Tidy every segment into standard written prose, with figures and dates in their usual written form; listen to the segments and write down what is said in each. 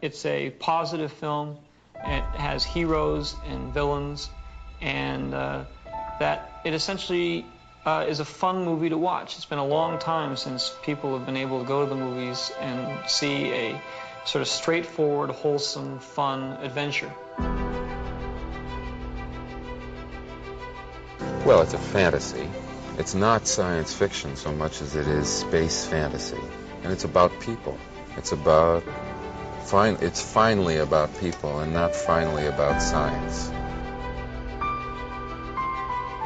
It's a positive film. It has heroes and villains, and that it essentially is a fun movie to watch. It's been a long time since people have been able to go to the movies and see a sort of straightforward, wholesome, fun adventure. Well, it's a fantasy. It's not science fiction so much as it is space fantasy. And it's about people. It's finally about people and not finally about science.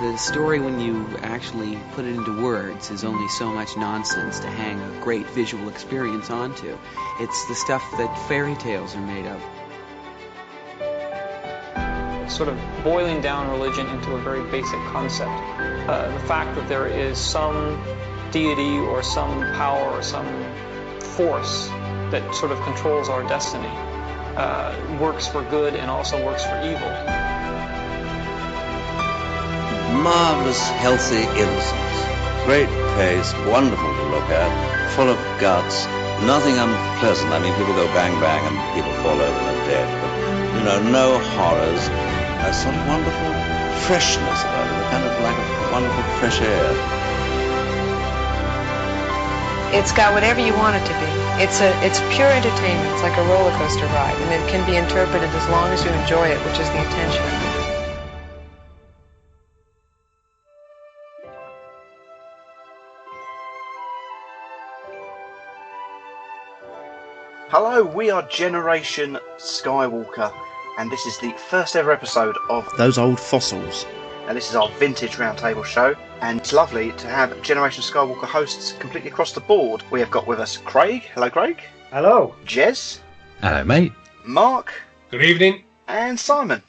The story, when you actually put it into words, is only so much nonsense to hang a great visual experience onto. It's the stuff that fairy tales are made of. It's sort of boiling down religion into a very basic concept. The fact that there is some deity or some power or some force that sort of controls our destiny works for good and also works for evil. Marvellous, healthy innocence. Great pace, wonderful to look at, full of guts, nothing unpleasant. I mean, people go bang bang and people fall over and are dead, but, no horrors. A sort of wonderful freshness about it, a kind of like a wonderful fresh air. It's got whatever you want it to be. It's pure entertainment. It's like a roller coaster ride, and it can be interpreted as long as you enjoy it, which is the intention. Hello, we are Generation Skywalker, and this is the first ever episode of Those Old Fossils. And this is our Vintage Roundtable show, and it's lovely to have Generation Skywalker hosts completely across the board. We have got with us Craig. Hello, Craig. Hello. Jez. Hello, mate. Mark. Good evening. And Simon,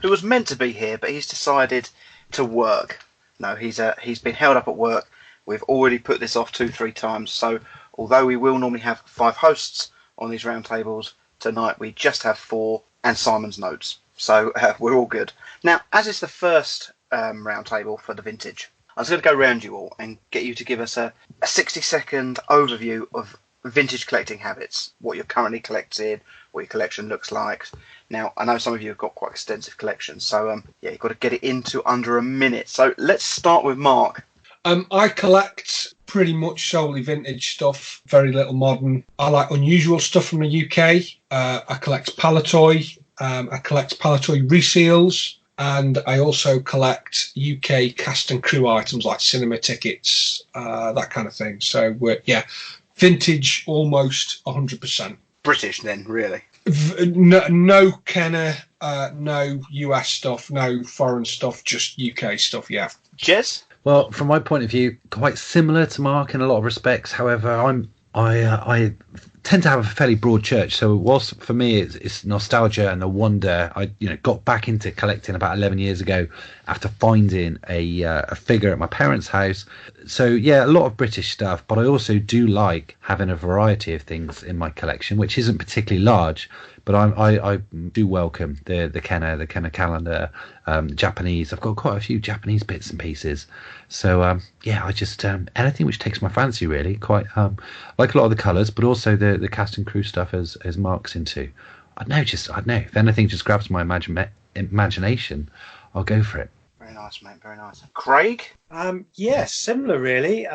who was meant to be here, but he's decided to work. No, he's been held up at work. We've already put this off 2-3 times, so although we will normally have 5 hosts on these roundtables, tonight we just have 4 and Simon's notes. So we're all good. Now, as it's the first roundtable for the vintage, I was going to go round you all and get you to give us a 60-second overview of vintage collecting habits, what you're currently collecting, what your collection looks like. Now, I know some of you have got quite extensive collections, so you've got to get it into under a minute. So let's start with Mark. I collect pretty much solely vintage stuff, very little modern. I like unusual stuff from the UK. I collect Palatoy. I collect Palatoy reseals, and I also collect UK cast and crew items like cinema tickets, that kind of thing. So, vintage almost 100%. British then, really? No Kenner, no US stuff, no foreign stuff, just UK stuff, yeah. Jez? Well, from my point of view, quite similar to Mark in a lot of respects. However, I tend to have a fairly broad church. So whilst for me it's nostalgia and the wonder, I got back into collecting about 11 years ago after finding a figure at my parents' house. So yeah, a lot of British stuff, but I also do like having a variety of things in my collection, which isn't particularly large. But I do welcome the Kenner calendar, Japanese. I've got quite a few Japanese bits and pieces. So I just anything which takes my fancy really. Quite like a lot of the colours, but also the cast and crew stuff as Mark's into. I don't know. If anything just grabs my imagination, I'll go for it. Very nice, mate. Very nice. Craig? Similar really.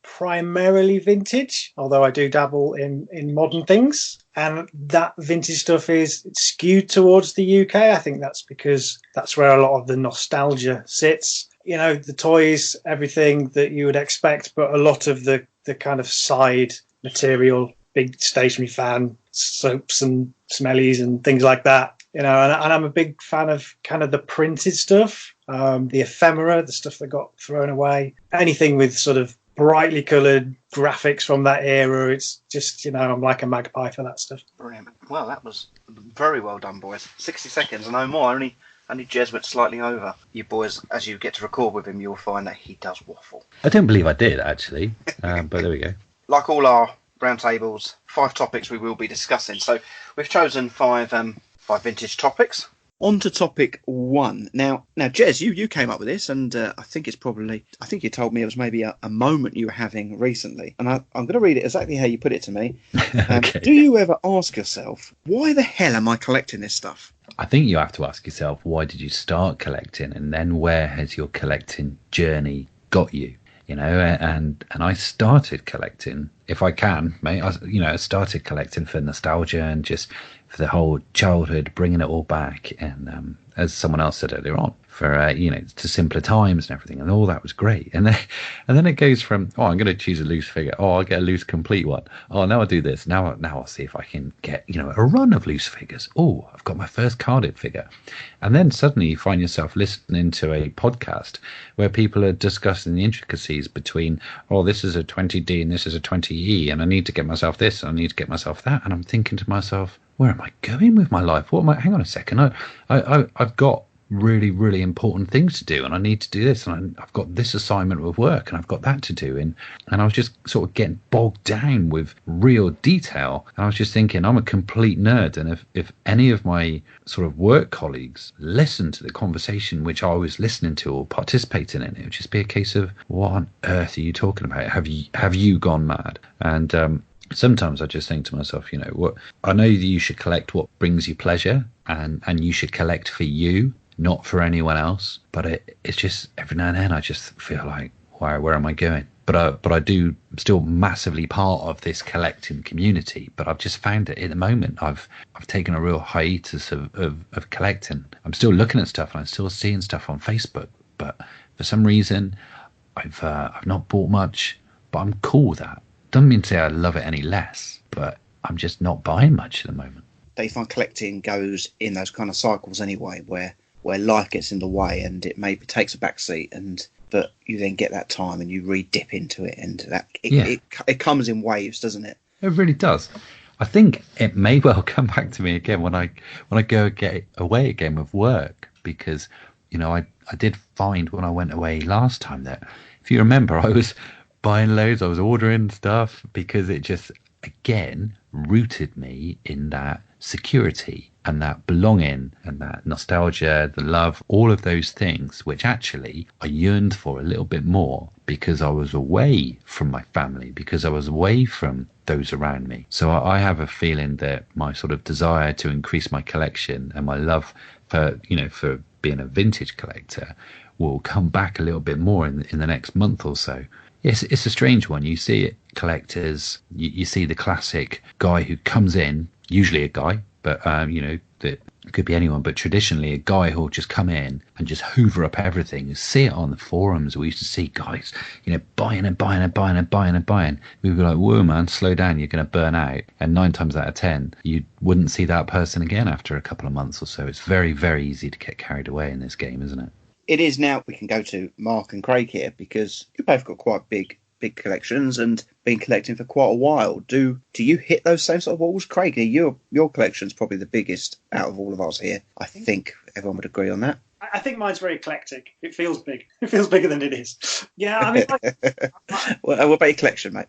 Primarily vintage, although I do dabble in modern things. And that vintage stuff is skewed towards the UK. I think that's because that's where a lot of the nostalgia sits. The toys, everything that you would expect, but a lot of the kind of side material, big stationery fan, soaps and smellies and things like that. And I'm a big fan of kind of the printed stuff, the ephemera, the stuff that got thrown away. Anything with sort of brightly coloured graphics from that era. It's just, I'm like a magpie for that stuff. Brilliant. Well, that was very well done, boys. 60 seconds, no more. Only Jez went slightly over. You boys, as you get to record with him, you'll find that he does waffle. I don't believe I did, actually, but there we go. Like all our roundtables, 5 topics we will be discussing. So we've chosen 5 vintage topics. On to topic 1. Now, Jez, you came up with this, and I think you told me it was maybe a moment you were having recently, and I'm going to read it exactly how you put it to me. Okay. Do you ever ask yourself, why the hell am I collecting this stuff? I think you have to ask yourself, why did you start collecting, and then where has your collecting journey got you? You know, and I started collecting, if I can, mate. I started collecting for nostalgia and just for the whole childhood, bringing it all back. And as someone else said earlier on, for to simpler times and everything, and all that was great. And then it goes from, I'm going to choose a loose figure. I'll get a loose complete one. Now I'll do this. Now I'll see if I can get a run of loose figures. I've got my first carded figure. And then suddenly you find yourself listening to a podcast where people are discussing the intricacies between, this is a 20D and this is a 20E, and I need to get myself this and I need to get myself that. And I'm thinking to myself, where am I going with my life? Hang on a second. I've got really, really important things to do, and I need to do this, and I've got this assignment with work, and I've got that to do, and I was just sort of getting bogged down with real detail, and I was just thinking, I'm a complete nerd, and if any of my sort of work colleagues listened to the conversation which I was listening to or participating in, it would just be a case of, what on earth are you talking about? Have you gone mad? And sometimes I just think to myself, what I know that you should collect what brings you pleasure, and you should collect for you, not for anyone else. But it's just every now and then I just feel like, where am I going? But I do still massively part of this collecting community. But I've just found that at the moment I've taken a real hiatus of collecting. I'm still looking at stuff and I'm still seeing stuff on Facebook. But for some reason I've not bought much. But I'm cool with that. Doesn't mean to say I love it any less. But I'm just not buying much at the moment. They find collecting goes in those kind of cycles anyway, where life gets in the way and it maybe takes a back seat, but you then get that time and you re-dip into it, and it comes in waves, doesn't it? It really does. I think it may well come back to me again when I go get away again with work, because I did find when I went away last time that, if you remember, I was buying loads, I was ordering stuff because it just again rooted me in that security and that belonging and that nostalgia, the love, all of those things which actually I yearned for a little bit more because I was away from my family, because I was away from those around me. So I have a feeling that my sort of desire to increase my collection and my love for being a vintage collector will come back a little bit more in the next month or so. Yes, it's a strange one. You see it, collectors, you see the classic guy who comes in, usually a guy, but that could be anyone, but traditionally a guy who'll just come in and just hoover up everything. You see it on the forums. We used to see guys, buying and buying and buying and buying and buying. We were like, whoa, man, slow down, you're going to burn out. And 9 times out of 10, you wouldn't see that person again after a couple of months or so. It's very, very easy to get carried away in this game, isn't it? It is now. We can go to Mark and Craig here, because you both got quite big collections and been collecting for quite a while. Do you hit those same sort of walls? Craig, your collection's probably the biggest out of all of us here. I think everyone would agree on that. I think mine's very eclectic. It feels big. It feels bigger than it is. Yeah, I mean... What about your collection, mate?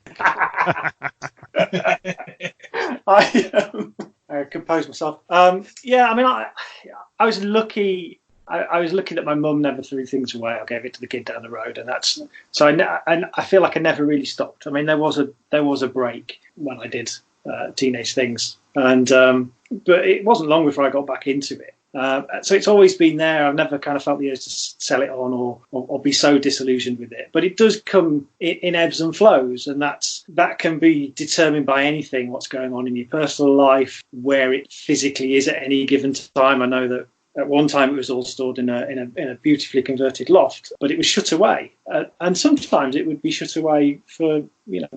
I composed myself. Yeah, I mean, I was lucky... I was looking at my mum never threw things away. I gave it to the kid down the road, and that's so. I feel like I never really stopped. I mean, there was a break when I did teenage things, and but it wasn't long before I got back into it. So it's always been there. I've never kind of felt the urge to sell it on or be so disillusioned with it. But it does come in ebbs and flows, and that can be determined by anything, what's going on in your personal life, where it physically is at any given time. I know that at one time it was all stored in a beautifully converted loft, but it was shut away. And sometimes it would be shut away for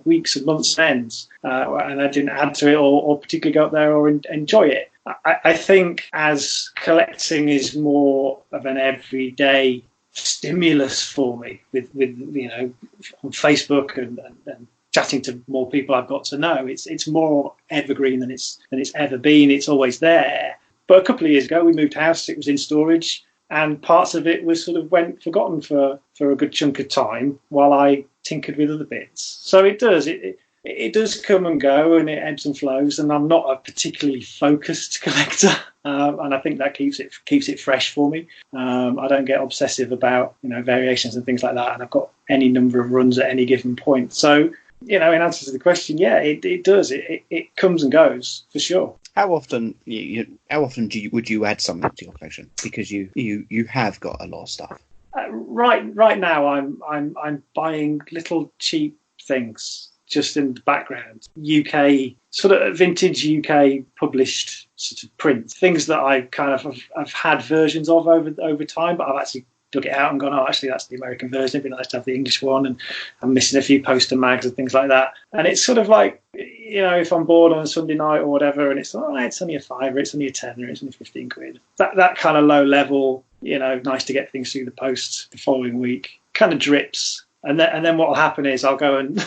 weeks and months and ends, and I didn't add to it or particularly go up there or enjoy it. I think as collecting is more of an everyday stimulus for me with on Facebook and chatting to more people I've got to know, it's more evergreen than it's ever been. It's always there. But a couple of years ago, we moved house. It was in storage, and parts of it was sort of went forgotten for a good chunk of time while I tinkered with other bits. So it does. It does come and go, and it ebbs and flows. And I'm not a particularly focused collector. and I think that keeps it fresh for me. I don't get obsessive about variations and things like that, and I've got any number of runs at any given point. So in answer to the question, yeah, it does. It comes and goes for sure. How often would you add something to your collection, because you have got a lot of stuff? Right now, I'm buying little cheap things just in the background. UK sort of vintage UK published sort of print things that I kind of have had versions of over time, but I've actually dug it out and gone, oh, actually that's the American version. It'd be nice to have the English one, and I'm missing a few poster mags and things like that. And it's sort of like, if I'm bored on a Sunday night or whatever, and it's it's only a £5, it's only a £10, it's only 15 quid. That kind of low level, nice to get things through the post the following week, kind of drips. And then what will happen is I'll go and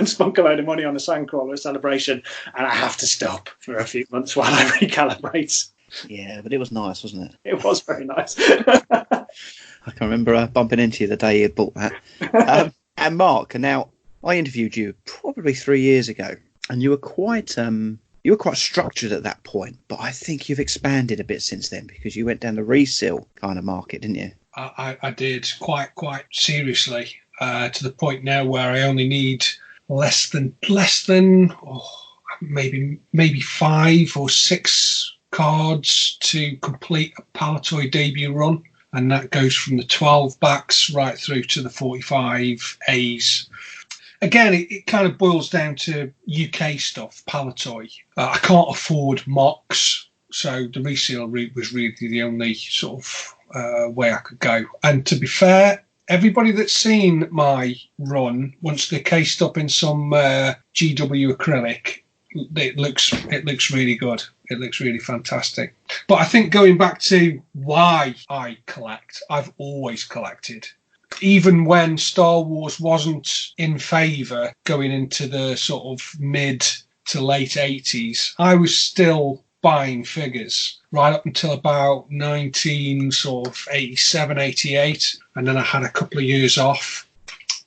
spunk a load of money on a Sandcrawler celebration, and I have to stop for a few months while I recalibrate. Yeah, but it was nice, wasn't it? It was very nice. I can remember bumping into you the day you had bought that. And Mark, now I interviewed you probably 3 years ago, and you were quite structured at that point. But I think you've expanded a bit since then, because you went down the resale kind of market, didn't you? I did quite seriously, to the point now where I only need less than maybe 5 or 6 cards to complete a Palatoy debut run, and that goes from the 12 backs right through to the 45 A's. Again, it kind of boils down to UK stuff, Palatoy. I can't afford mocks, so the resale route was really the only sort of way I could go. And to be fair, everybody that's seen my run, once they're cased up in some GW acrylic, it looks really good. It looks really fantastic. But I think going back to why I collect, I've always collected. Even when Star Wars wasn't in favour going into the sort of mid to late 80s, I was still buying figures right up until about 1987, 88, and then I had a couple of years off,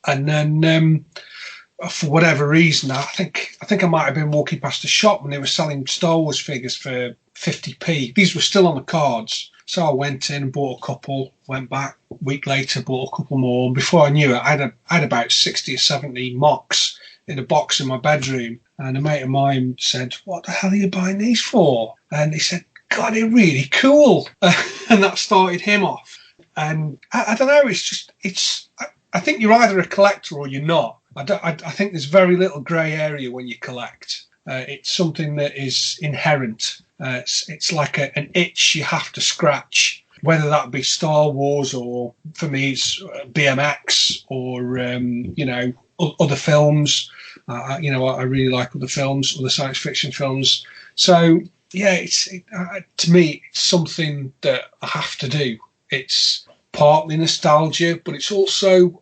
and then for whatever reason, I think I might have been walking past a shop when they were selling Star Wars figures for 50p. These were still on the cards, so I went in and bought a couple, went back a week later, bought a couple more, and before I knew it, I had about 60 or 70 mocks in a box in my bedroom. And a mate of mine said, "What the hell are you buying these for?" And he said, "God, they're really cool." And that started him off. And I don't know, I think you're either a collector or you're not. I think there's very little grey area when you collect. It's something that is inherent. It's like an itch you have to scratch, whether that be Star Wars or, for me, it's BMX or, other films. I really like other films, other science fiction films. So, yeah, to me, it's something that I have to do. It's partly nostalgia, but it's also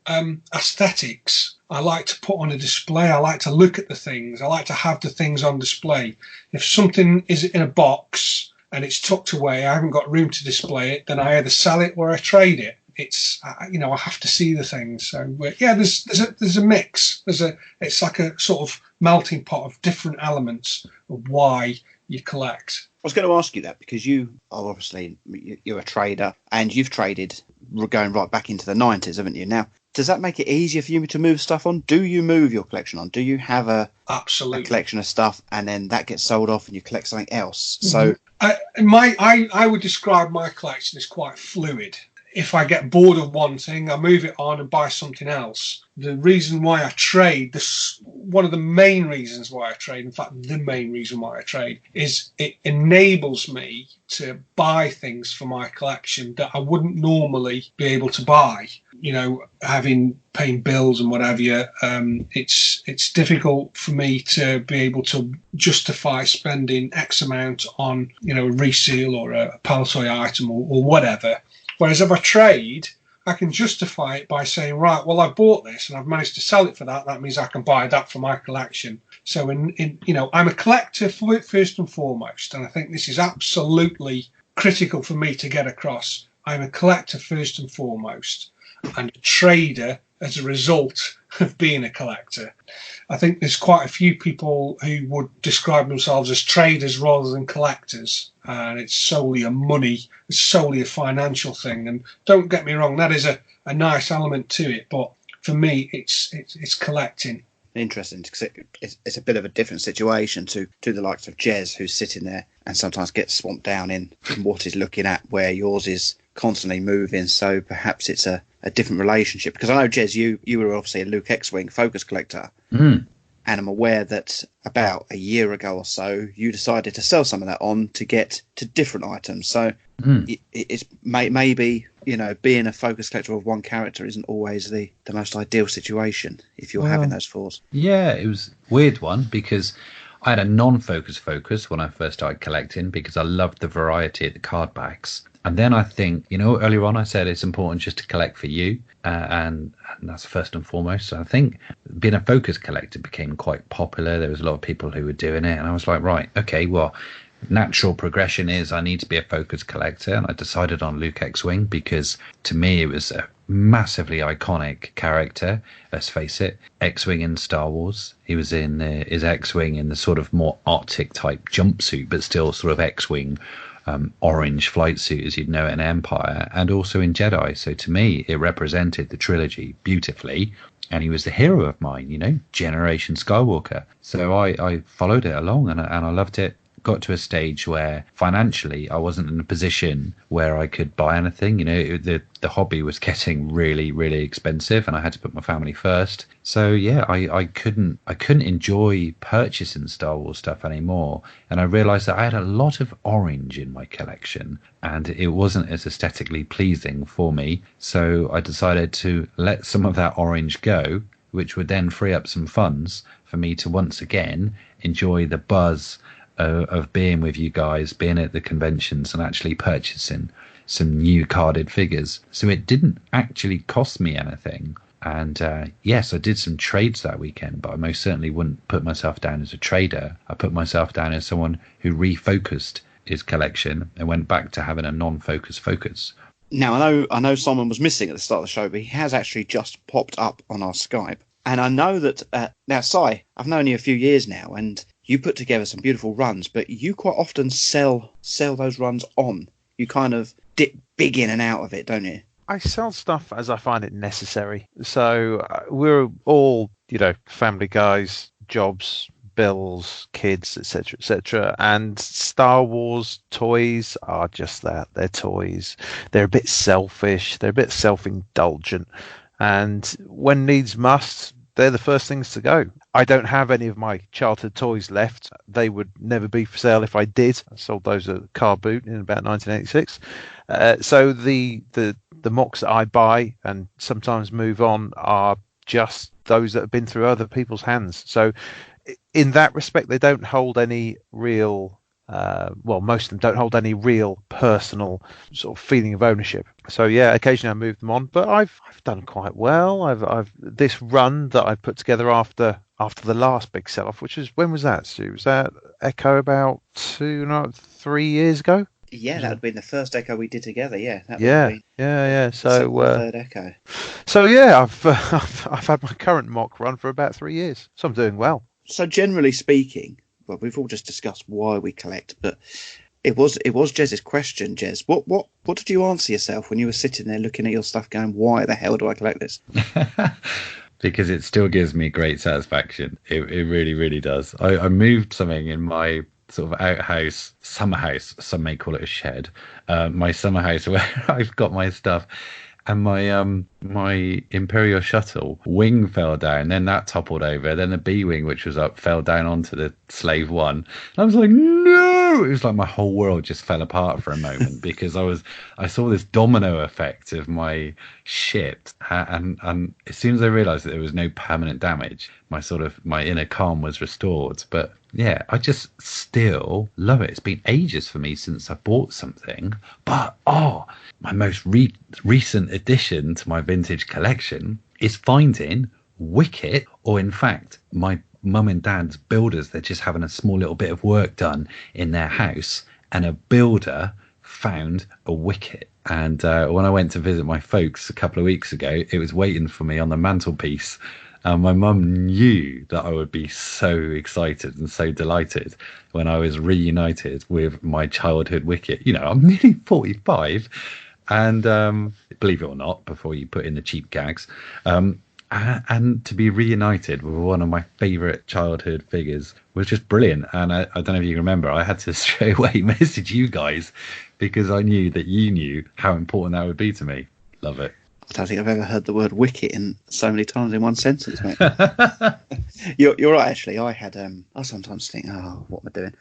aesthetics. I like to put on a display. I like to look at the things. I like to have the things on display. If something is in a box and it's tucked away, I haven't got room to display it, then I either sell it or I trade it. It's I have to see the things. So yeah, there's a mix. It's like a sort of melting pot of different elements of why you collect. I was going to ask you that because you are obviously you're a trader and you've traded going right back into the 90s, haven't you? Now, does that make it easier for you to move stuff on? Do you move your collection on? Do you have a collection of stuff and then that gets sold off and you collect something else? So I would describe my collection as quite fluid. If I get bored of one thing, I move it on and buy something else. The reason why I trade, one of the main reasons why I trade, in fact, the main reason why I trade, is it enables me to buy things for my collection that I wouldn't normally be able to buy. Paying bills and what have you, it's difficult for me to be able to justify spending X amount on, a resale or a Palatoy item or whatever. Whereas if I trade, I can justify it by saying, right, well, I bought this and I've managed to sell it for that. That means I can buy that for my collection. So, I'm a collector first and foremost, and I think this is absolutely critical for me to get across. I'm a collector first and foremost, and a trader as a result of being a collector. I think there's quite a few people who would describe themselves as traders rather than collectors, and it's solely it's solely a financial thing. And don't get me wrong, that is a nice element to it, but for me, it's collecting. Interesting, because it's a bit of a different situation to the likes of Jez, who's sitting there and sometimes gets swamped down in what he's looking at, where yours is constantly moving. So perhaps it's a different relationship. Because I know, Jez, you were obviously a Luke X-Wing focus collector. And I'm aware that about a year ago or so, you decided to sell some of that on to get to different items. So it's maybe, being a focus collector of one character isn't always the most ideal situation if you're having those fours. Yeah, it was a weird one because I had a non-focus focus when I first started collecting because I loved the variety of the card backs. And then I think, earlier on I said it's important just to collect for you, and that's first and foremost. So I think being a focus collector became quite popular. There was a lot of people who were doing it, and I was like, right, okay, well, natural progression is I need to be a focus collector, and I decided on Luke X-Wing because to me it was a massively iconic character. Let's face it, X-Wing in Star Wars. He was in his X-Wing in the sort of more Arctic type jumpsuit, but still sort of X-Wing orange flight suit as you'd know it in Empire, and also in Jedi. So to me it represented the trilogy beautifully, and he was the hero of mine, Generation Skywalker. So I followed it along, and I loved it. Got to a stage where financially I wasn't in a position where I could buy anything. The hobby was getting really, really expensive, and I had to put my family first. So yeah, I couldn't enjoy purchasing Star Wars stuff anymore, and I realized that I had a lot of orange in my collection and it wasn't as aesthetically pleasing for me. So I decided to let some of that orange go, which would then free up some funds for me to once again enjoy the buzz of being with you guys, being at the conventions and actually purchasing some new carded figures. So it didn't actually cost me anything. And yes, I did some trades that weekend, but I most certainly wouldn't put myself down as a trader. I put myself down as someone who refocused his collection and went back to having a non-focus focus. Now, I know Simon was missing at the start of the show, but he has actually just popped up on our Skype. And I know that, now, Si, I've known you a few years now, and you put together some beautiful runs, but you quite often sell those runs on. You kind of dip big in and out of it, don't you? I sell stuff as I find it necessary. So we're all, family guys, jobs, bills, kids, etc., etc. And Star Wars toys are just that. They're toys. They're a bit selfish. They're a bit self-indulgent. And when needs must, they're the first things to go. I don't have any of my childhood toys left. They would never be for sale if I did. I sold those at Car Boot in about 1986. So the mocks that I buy and sometimes move on are just those that have been through other people's hands. So in that respect, they don't hold any real... most of them don't hold any real personal sort of feeling of ownership. So yeah, occasionally I move them on, but I've done quite well. I've this run that I put together after the last big sell-off, which was, when was that, Stu? Was that Echo about 3 years ago? Yeah, that would have been the first Echo we did together. Yeah. Yeah. So third Echo. So yeah, I've had my current mock run for about 3 years, so I'm doing well. So generally speaking, well, we've all just discussed why we collect, but it was Jez's question, Jez. What did you answer yourself when you were sitting there looking at your stuff going, why the hell do I collect this? Because it still gives me great satisfaction. It really, really does. I moved something in my sort of outhouse, summer house, some may call it a shed, my summer house where I've got my stuff. And my Imperial shuttle wing fell down, then that toppled over, then the B wing, which was up, fell down onto the Slave One. And I was like, no! It was like my whole world just fell apart for a moment because I saw this domino effect of my ship, and as soon as I realised that there was no permanent damage, my inner calm was restored. But yeah, I just still love it. It's been ages for me since I bought something, but my most recent addition to my vintage collection is finding Wicket, or in fact, my mum and dad's builders. They're just having a small little bit of work done in their house, and a builder found a Wicket. And when I went to visit my folks a couple of weeks ago, it was waiting for me on the mantelpiece And my mum knew that I would be so excited and so delighted when I was reunited with my childhood Wicket. You know, I'm nearly 45. And believe it or not, before you put in the cheap gags, and to be reunited with one of my favourite childhood figures was just brilliant. And I don't know if you remember, I had to straight away message you guys because I knew that you knew how important that would be to me. Love it. I don't think I've ever heard the word wicket in so many times in one sentence, mate. You're right, actually. I sometimes think, oh, what am I doing?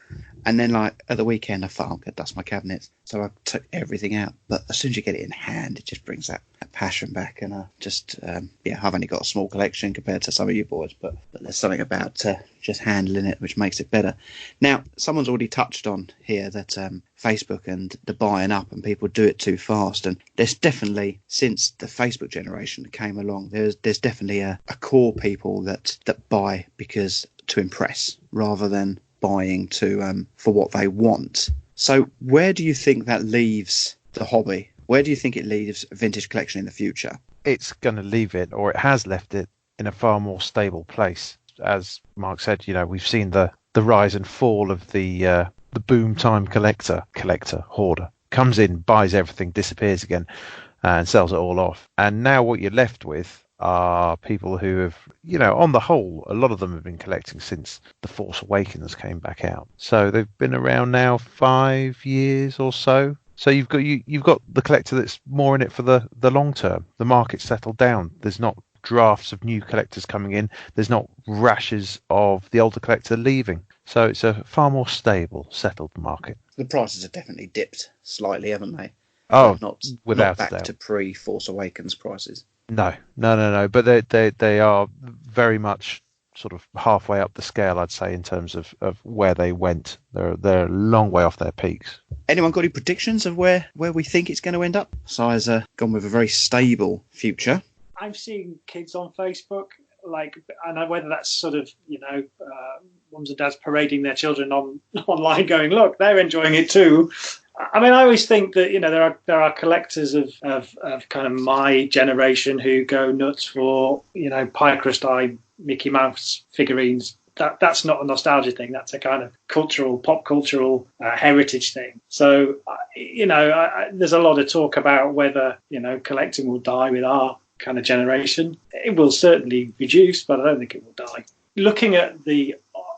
And then, like, at the weekend, I thought, I'm going to dust my cabinets. So I took everything out. But as soon as you get it in hand, it just brings that passion back. And I've only got a small collection compared to some of you boys, but there's something about just handling it which makes it better. Now, someone's already touched on here that Facebook and the buying up and people do it too fast. And there's definitely, since the Facebook generation came along, there's definitely a core people that buy because to impress rather than buying to for what they want. So where do you think that leaves the hobby? Where do you think it leaves vintage collection in the future? It's going to leave it, or it has left it, in a far more stable place. As Mark said, you know, we've seen the rise and fall of the boom time collector, hoarder, comes in, buys everything, disappears again, and sells it all off. And now what you're left with are people who have, you know, on the whole, a lot of them have been collecting since The Force Awakens came back out. So they've been around now 5 years or so. So you've got the collector that's more in it for the long term. The market's settled down. There's not drafts of new collectors coming in. There's not rashes of the older collector leaving. So it's a far more stable, settled market. The prices have definitely dipped slightly, haven't they? Oh, not without back doubt. to pre-Force Awakens prices. No. But they are very much sort of halfway up the scale, I'd say, in terms of where they went. They're a long way off their peaks. Anyone got any predictions of where we think it's going to end up? Si's gone with a very stable future. I've seen kids on Facebook, and whether that's sort of, mums and dads parading their children online going, look, they're enjoying it too. I mean, I always think that, there are collectors of kind of my generation who go nuts for, pie crust eye Mickey Mouse figurines. That's not a nostalgia thing. That's a kind of pop cultural heritage thing. So, there's a lot of talk about whether, collecting will die with our kind of generation. It will certainly reduce, but I don't think it will die. Looking at the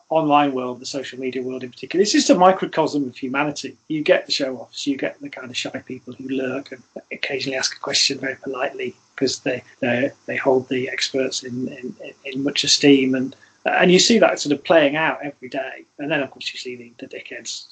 online world, the social media world in particular, it's just a microcosm of humanity. You get the show-offs, you get the kind of shy people who lurk and occasionally ask a question very politely because they hold the experts in much esteem, and you see that sort of playing out every day. And then, of course, you see the dickheads,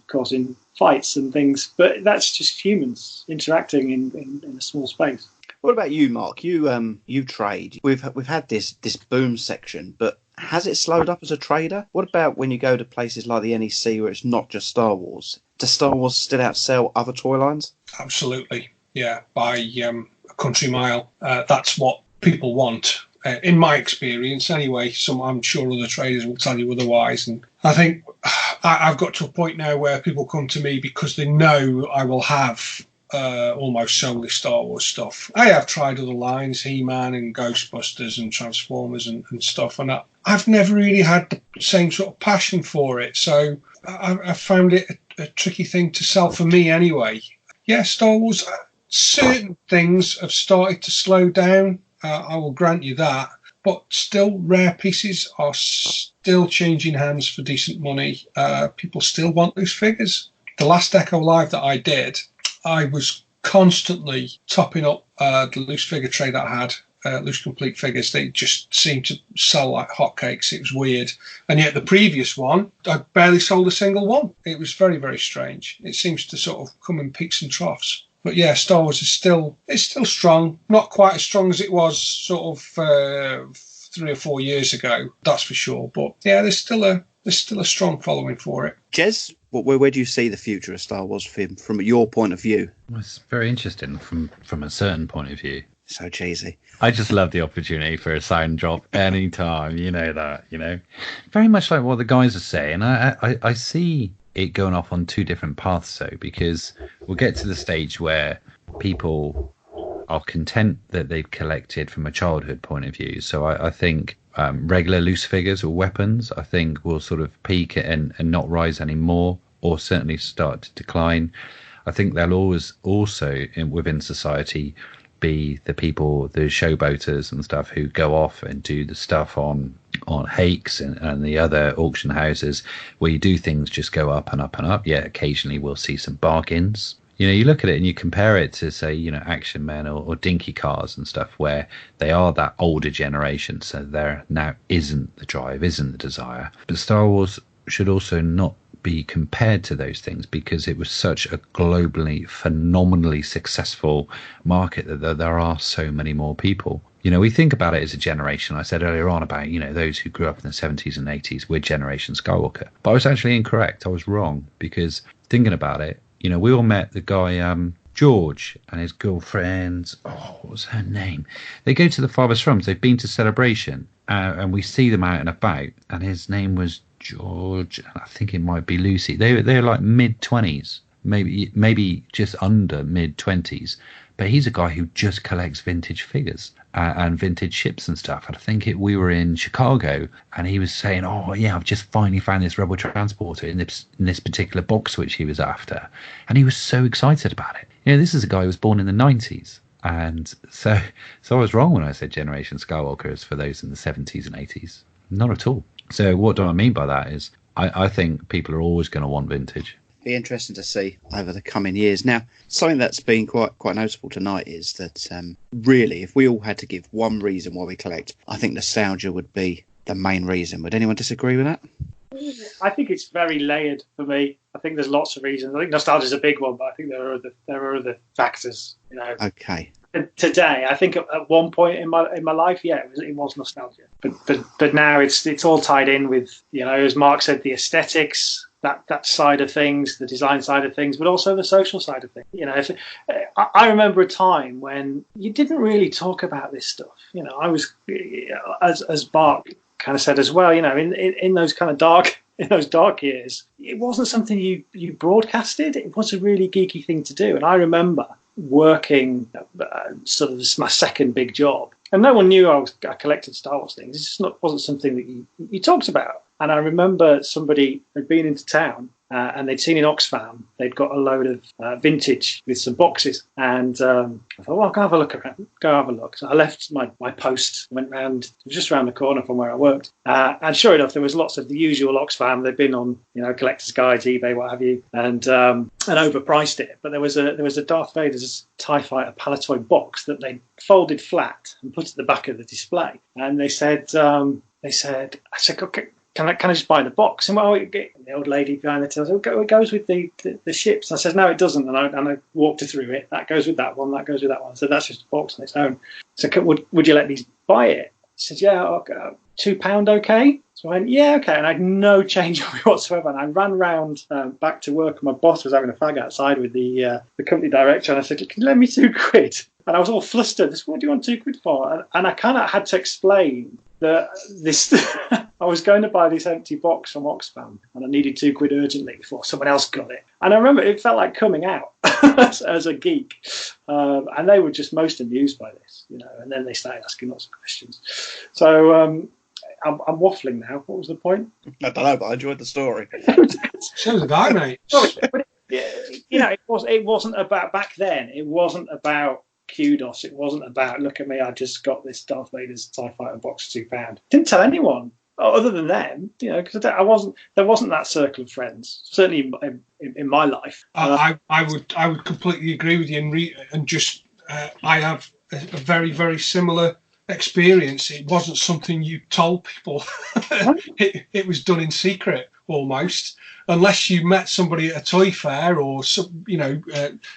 causing fights and things. But that's just humans interacting in a small space. What about you, Mark? You trade. We've had this boom section, but has it slowed up as a trader? What about when you go to places like the NEC where it's not just Star Wars? Does Star Wars still outsell other toy lines? Absolutely, yeah, by a country mile. That's what people want. In my experience, anyway. I'm sure other traders will tell you otherwise. And I think I've got to a point now where people come to me because they know I will have almost solely Star Wars stuff. I have tried other lines, He-Man and Ghostbusters and Transformers and stuff, and I've never really had the same sort of passion for it. So I found it a tricky thing to sell for me anyway. Yeah, Star Wars, certain things have started to slow down. I will grant you that. But still, rare pieces are still changing hands for decent money. People still want loose figures. The last Echo Live that I did, I was constantly topping up the loose figure tray that I had, loose complete figures. They just seemed to sell like hotcakes. It was weird. And yet the previous one, I barely sold a single one. It was very, very strange. It seems to sort of come in peaks and troughs. But yeah, Star Wars is still strong. Not quite as strong as it was sort of 3 or 4 years ago, that's for sure. But yeah, there's still a strong following for it. Jez, where do you see the future of Star Wars from your point of view? Well, it's very interesting from a certain point of view. So cheesy. I just love the opportunity for a sound drop anytime, Very much like what the guys are saying. I see it going off on two different paths, though, because we'll get to the stage where people are content that they've collected from a childhood point of view. So I think regular loose figures or weapons, I think, will sort of peak and not rise anymore, or certainly start to decline. I think they'll always also within society be the people, the showboaters and stuff, who go off and do the stuff on Hakes and the other auction houses where you do things just go up and up and up. Yeah, occasionally we'll see some bargains. You know, you look at it and you compare it to, say, you know, Action Men or Dinky Cars and stuff, where they are that older generation, so there now isn't the drive, isn't the desire. But Star Wars should also not be compared to those things, because it was such a globally phenomenally successful market that there are so many more people. You know, we think about it as a generation. I said earlier on about, you know, those who grew up in the 70s and 80s, we're Generation Skywalker. But I was actually incorrect. I was wrong, because thinking about it, you know, we all met the guy George and his girlfriend. Oh, what was her name? They go to the farthest front. They've been to Celebration, and we see them out and about. And his name was George. I think it might be Lucy. They're like mid-20s, maybe just under mid-20s. But he's a guy who just collects vintage figures and vintage ships and stuff. And I think we were in Chicago, and he was saying, "Oh yeah, I've just finally found this Rebel transporter in this particular box which he was after," and he was so excited about it. You know, this is a guy who was born in the 90s, and so I was wrong when I said Generation Skywalker is for those in the 70s and 80s. Not at all. So what do I mean by that is I think people are always going to want vintage. Be interesting to see over the coming years. Now, something that's been quite noticeable tonight is that really, if we all had to give one reason why we collect, I think nostalgia would be the main reason. Would anyone disagree with that? I think it's very layered for me. I think there's lots of reasons. I think nostalgia is a big one, but I think there are other factors. You know. Okay. Today, I think at one point in my life, yeah, it was nostalgia. But now it's all tied in with, you know, as Mark said, the aesthetics, that side of things, the design side of things, but also the social side of things. You know, I remember a time when you didn't really talk about this stuff. You know, I was, as Mark kind of said as well, you know, in those kind of dark years, it wasn't something you broadcasted. It was a really geeky thing to do. And I remember working sort of my second big job, and no one knew I collected Star Wars things. It just wasn't something that you talked about. And I remember somebody had been into town and they'd seen in Oxfam, they'd got a load of vintage with some boxes. And I thought, well, I'll go have a look around. Go have a look. So I left my post, went round, it was just around the corner from where I worked. And sure enough, there was lots of the usual Oxfam. They'd been on, you know, collector's guides, eBay, what have you, and overpriced it. But there was a Darth Vader's TIE Fighter Palatoy box that they folded flat and put at the back of the display. And they said, I said, okay, can I just buy the box? And the old lady behind the till said, it goes with the ships. And I said, no, it doesn't. And I walked her through it. That goes with that one. That goes with that one. So that's just a box on its own. So would you let me buy it? She said, yeah, okay. £2 okay? So I went, yeah, okay. And I had no change on me whatsoever. And I ran round back to work. And my boss was having a fag outside with the company director. And I said, can you lend me £2? And I was all flustered. I said, what do you want £2 for? And I kind of had to explain that this I was going to buy this empty box from Oxfam and I needed £2 urgently before someone else got it. And I remember it felt like coming out as a geek. And they were just most amused by this, you know, and then they started asking lots of questions. So I'm waffling now. What was the point? I don't know, but I enjoyed the story. Shows a guy, mate. But you know, it wasn't about, back then, it wasn't about kudos. It wasn't about, look at me, I just got this Darth Vader's TIE Fighter box for £2. Didn't tell anyone other than them, you know, because there wasn't that circle of friends, certainly in my life. I would completely agree with you, and just I have a very, very similar experience. It wasn't something you told people. It was done in secret almost, unless you met somebody at a toy fair or you know,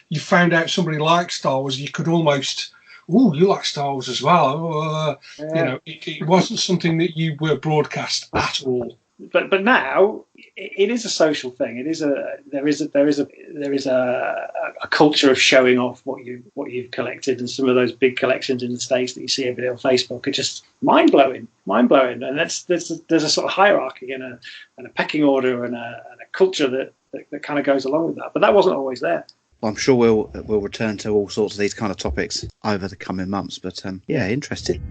you found out somebody liked Star Wars. You could almost, oh, you like Star Wars as well. You know, it wasn't something that you were broadcast at all. But now it is a social thing. There is a culture of showing off what you've collected, and some of those big collections in the States that you see every day on Facebook are just mind blowing. And there's a sort of hierarchy and a pecking order and a culture that kind of goes along with that. But that wasn't always there. I'm sure we'll return to all sorts of these kind of topics over the coming months. But yeah, interesting.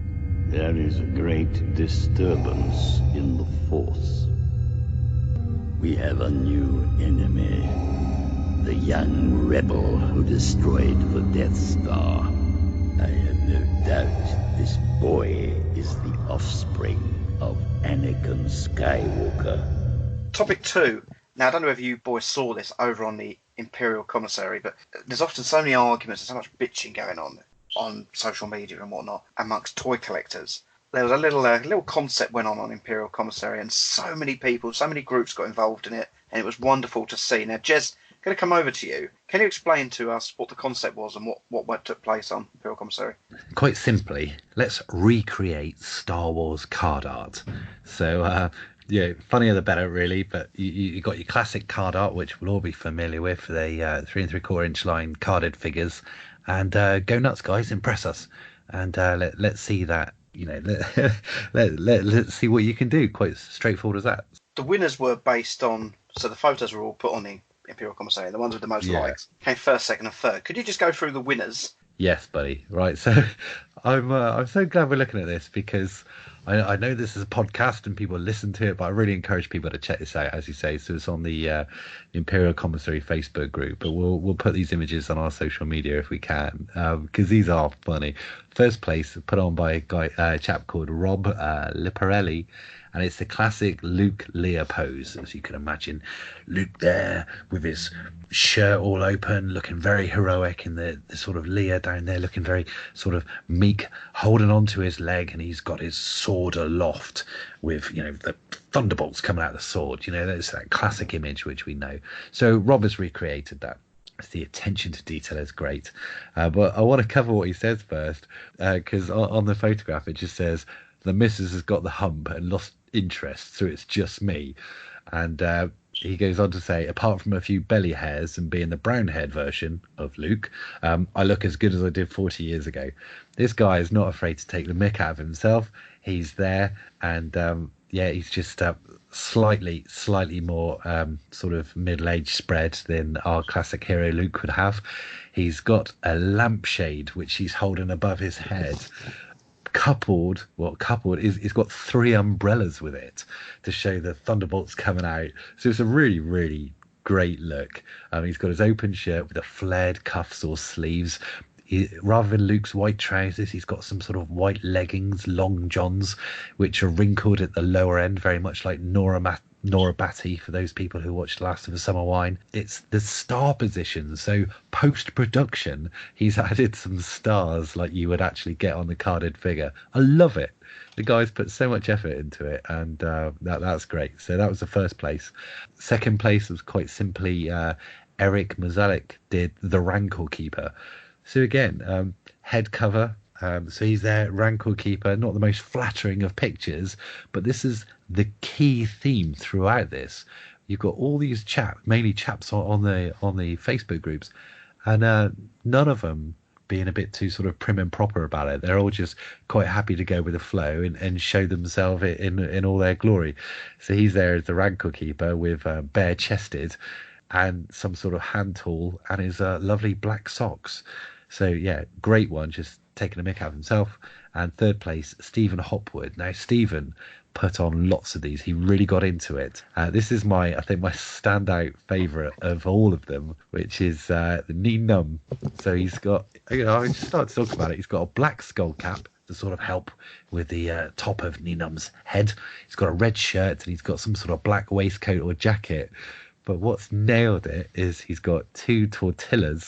There is a great disturbance in the Force. We have a new enemy. The young rebel who destroyed the Death Star. I have no doubt this boy is the offspring of Anakin Skywalker. Topic 2. Now, I don't know if you boys saw this over on the Imperial Commissary, but there's often so many arguments and so much bitching going on social media and whatnot amongst toy collectors. There was a little concept went on Imperial Commissary, and so many people, so many groups got involved in it, and it was wonderful to see. Now, Jez, I'm going to come over to you. Can you explain to us what the concept was and what took place on Imperial Commissary? Quite simply, let's recreate Star Wars card art. So, yeah, funnier the better, really. But you got your classic card art, which we'll all be familiar with, the 3 3/4 inch line carded figures. And go nuts, guys! Impress us, and let's see that. You know, let's see what you can do. Quite straightforward as that. The winners were based on, so the photos were all put on the Imperial Commissary. The ones with the most likes came first, second, and third. Could you just go through the winners? Yes, buddy. Right. So I'm so glad we're looking at this, because I know this is a podcast and people listen to it, but I really encourage people to check this out, as you say. So it's on the Imperial Commissary Facebook group, but we'll put these images on our social media if we can, because these are funny. First place put on by a chap called Rob Liparelli, and it's the classic Luke Leia pose, as you can imagine. Luke there with his shirt all open, looking very heroic, and the sort of Leia down there looking very sort of meek, holding onto his leg, and he's got his sword aloft with, you know, the thunderbolts coming out of the sword. You know, that's that classic image which we know. So Rob has recreated that. The attention to detail is great. But I want to cover what he says first, because on the photograph it just says, "The missus has got the hump and lost interest, so it's just me." And he goes on to say, "Apart from a few belly hairs and being the brown-haired version of Luke, I look as good as I did 40 years ago." This guy is not afraid to take the mick out of himself. He's there, and he's just slightly more sort of middle-aged spread than our classic hero Luke would have. He's got a lampshade which he's holding above his head. Coupled is he's got 3 umbrellas with it to show the thunderbolts coming out. So it's a really, really great look. He's got his open shirt with the flared cuffs or sleeves. Rather than Luke's white trousers, he's got some sort of white leggings, long johns, which are wrinkled at the lower end, very much like Nora Batty, for those people who watched Last of the Summer Wine. It's the star position. So post-production, he's added some stars like you would actually get on the carded figure. I love it. The guys put so much effort into it, and that's great. So that was the first place. Second place was quite simply Eric Mazalik did the Rancor Keeper. So again, head cover. So he's there, Rancor Keeper, not the most flattering of pictures, but this is the key theme throughout this. You've got all these mainly chaps on the Facebook groups, and none of them being a bit too sort of prim and proper about it. They're all just quite happy to go with the flow and show themselves in all their glory. So he's there as the Rancor Keeper with bare chested and some sort of hand tool and his lovely black socks. So yeah, great one, just taking a mick out of himself. And third place, Stephen Hopwood. Now Stephen put on lots of these. He really got into it. This is I think my standout favourite of all of them, which is the Knee Numb. So he's got, I just started to talk about it. He's got a black skull cap to sort of help with the top of Knee Numb's head. He's got a red shirt and he's got some sort of black waistcoat or jacket. But what's nailed it is he's got 2 tortilla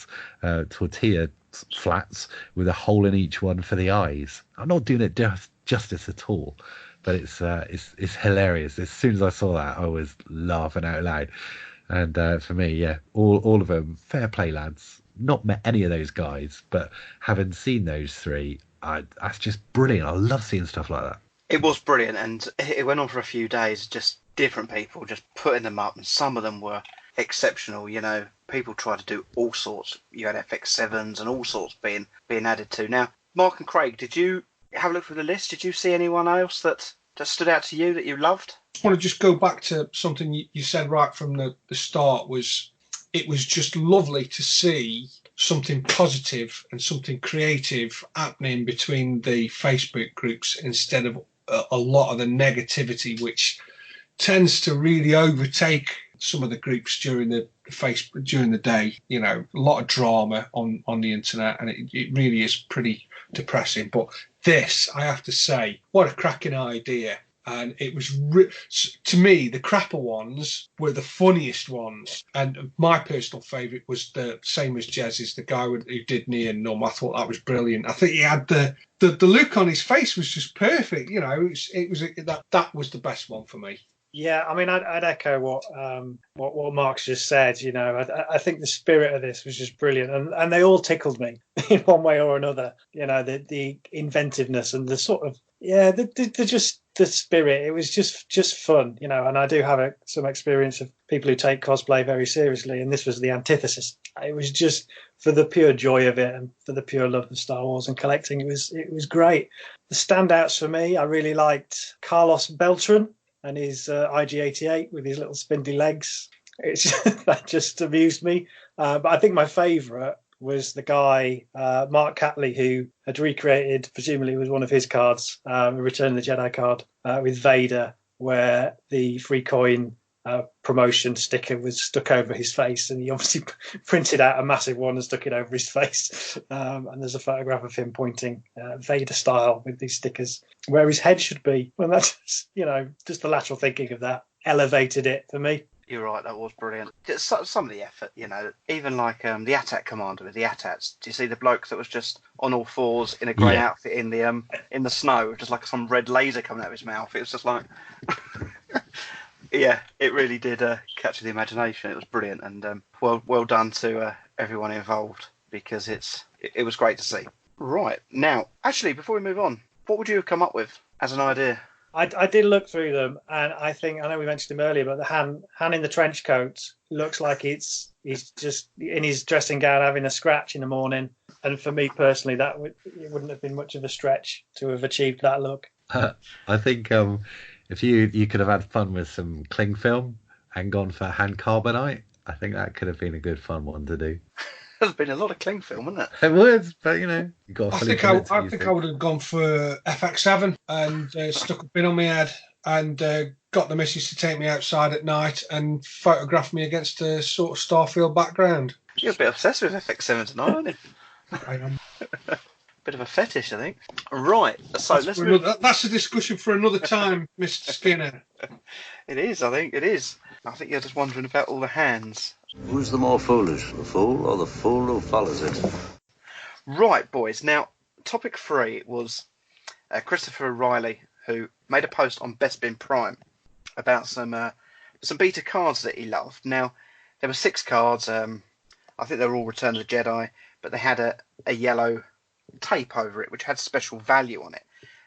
flats with a hole in each one for the eyes. I'm not doing it justice at all, but it's hilarious. As soon as I saw that, I was laughing out loud. And for me, yeah, all of them, fair play, lads. Not met any of those guys, but having seen those 3, that's just brilliant. I love seeing stuff like that. It was brilliant, and it went on for a few days, just different people just putting them up, and some of them were exceptional. You know, people tried to do all sorts. You had FX7s and all sorts being added to. Now, Mark and Craig, did you have a look through the list? Did you see anyone else that stood out to you that you loved? I want to just go back to something you said right from the start, was it was just lovely to see something positive and something creative happening between the Facebook groups instead of a lot of the negativity, which tends to really overtake some of the groups during the day. You know, a lot of drama on the internet, and it really is pretty depressing. But this, I have to say, what a cracking idea. And it was, to me, the crapper ones were the funniest ones. And my personal favourite was the same as Jez's, the guy who did Neon Numb. I thought that was brilliant. I think he had the look on his face was just perfect. You know, that was the best one for me. Yeah, I mean, I'd echo what Mark's just said. You know, I think the spirit of this was just brilliant, and they all tickled me in one way or another. You know, the inventiveness and the sort of the spirit. It was just fun, you know. And I do have some experience of people who take cosplay very seriously, and this was the antithesis. It was just for the pure joy of it and for the pure love of Star Wars and collecting. It was great. The standouts for me, I really liked Carlos Beltran and his IG-88 with his little spindly legs. That just amused me. But I think my favourite was the guy, Mark Catley, who had recreated, presumably it was one of his cards, a Return of the Jedi card with Vader, where the free coin promotion sticker was stuck over his face, and he obviously printed out a massive one and stuck it over his face. And there's a photograph of him pointing Vader style with these stickers where his head should be. Well, that's, you know, just the lateral thinking of that elevated it for me. You're right, that was brilliant. Some of the effort, you know, even like the AT-AT commander with the AT-ATs. Do you see the bloke that was just on all fours in a grey outfit in the snow, just like some red laser coming out of his mouth? It was just like, yeah, it really did capture the imagination. It was brilliant, and well done to everyone involved, because it was great to see. Right, now, actually, before we move on, what would you have come up with as an idea? I did look through them, and I know we mentioned him earlier, but the Han in the trench coat looks like he's just in his dressing gown having a scratch in the morning. And for me personally, it wouldn't have been much of a stretch to have achieved that look. I think if you could have had fun with some cling film and gone for hand carbonite, I think that could have been a good fun one to do. There's been a lot of cling film, hasn't it? It would, but you know, you got. I think I would have gone for FX7 and stuck a pin on my head and got the missus to take me outside at night and photograph me against a sort of Starfield background. You're a bit obsessed with FX7 tonight, aren't you? I am. Bit of a fetish, I think. Right, so that's a discussion for another time, Mr. Skinner. It is, I think it is. I think you're just wondering about all the hands. Who's the more foolish, the fool or the fool who follows it? Right, boys. Now, topic 3 was Christopher O'Reilly, who made a post on Best Bin Prime about some beta cards that he loved. Now, there were 6 cards. I think they were all Return of the Jedi, but they had a yellow tape over it, which had special value on it.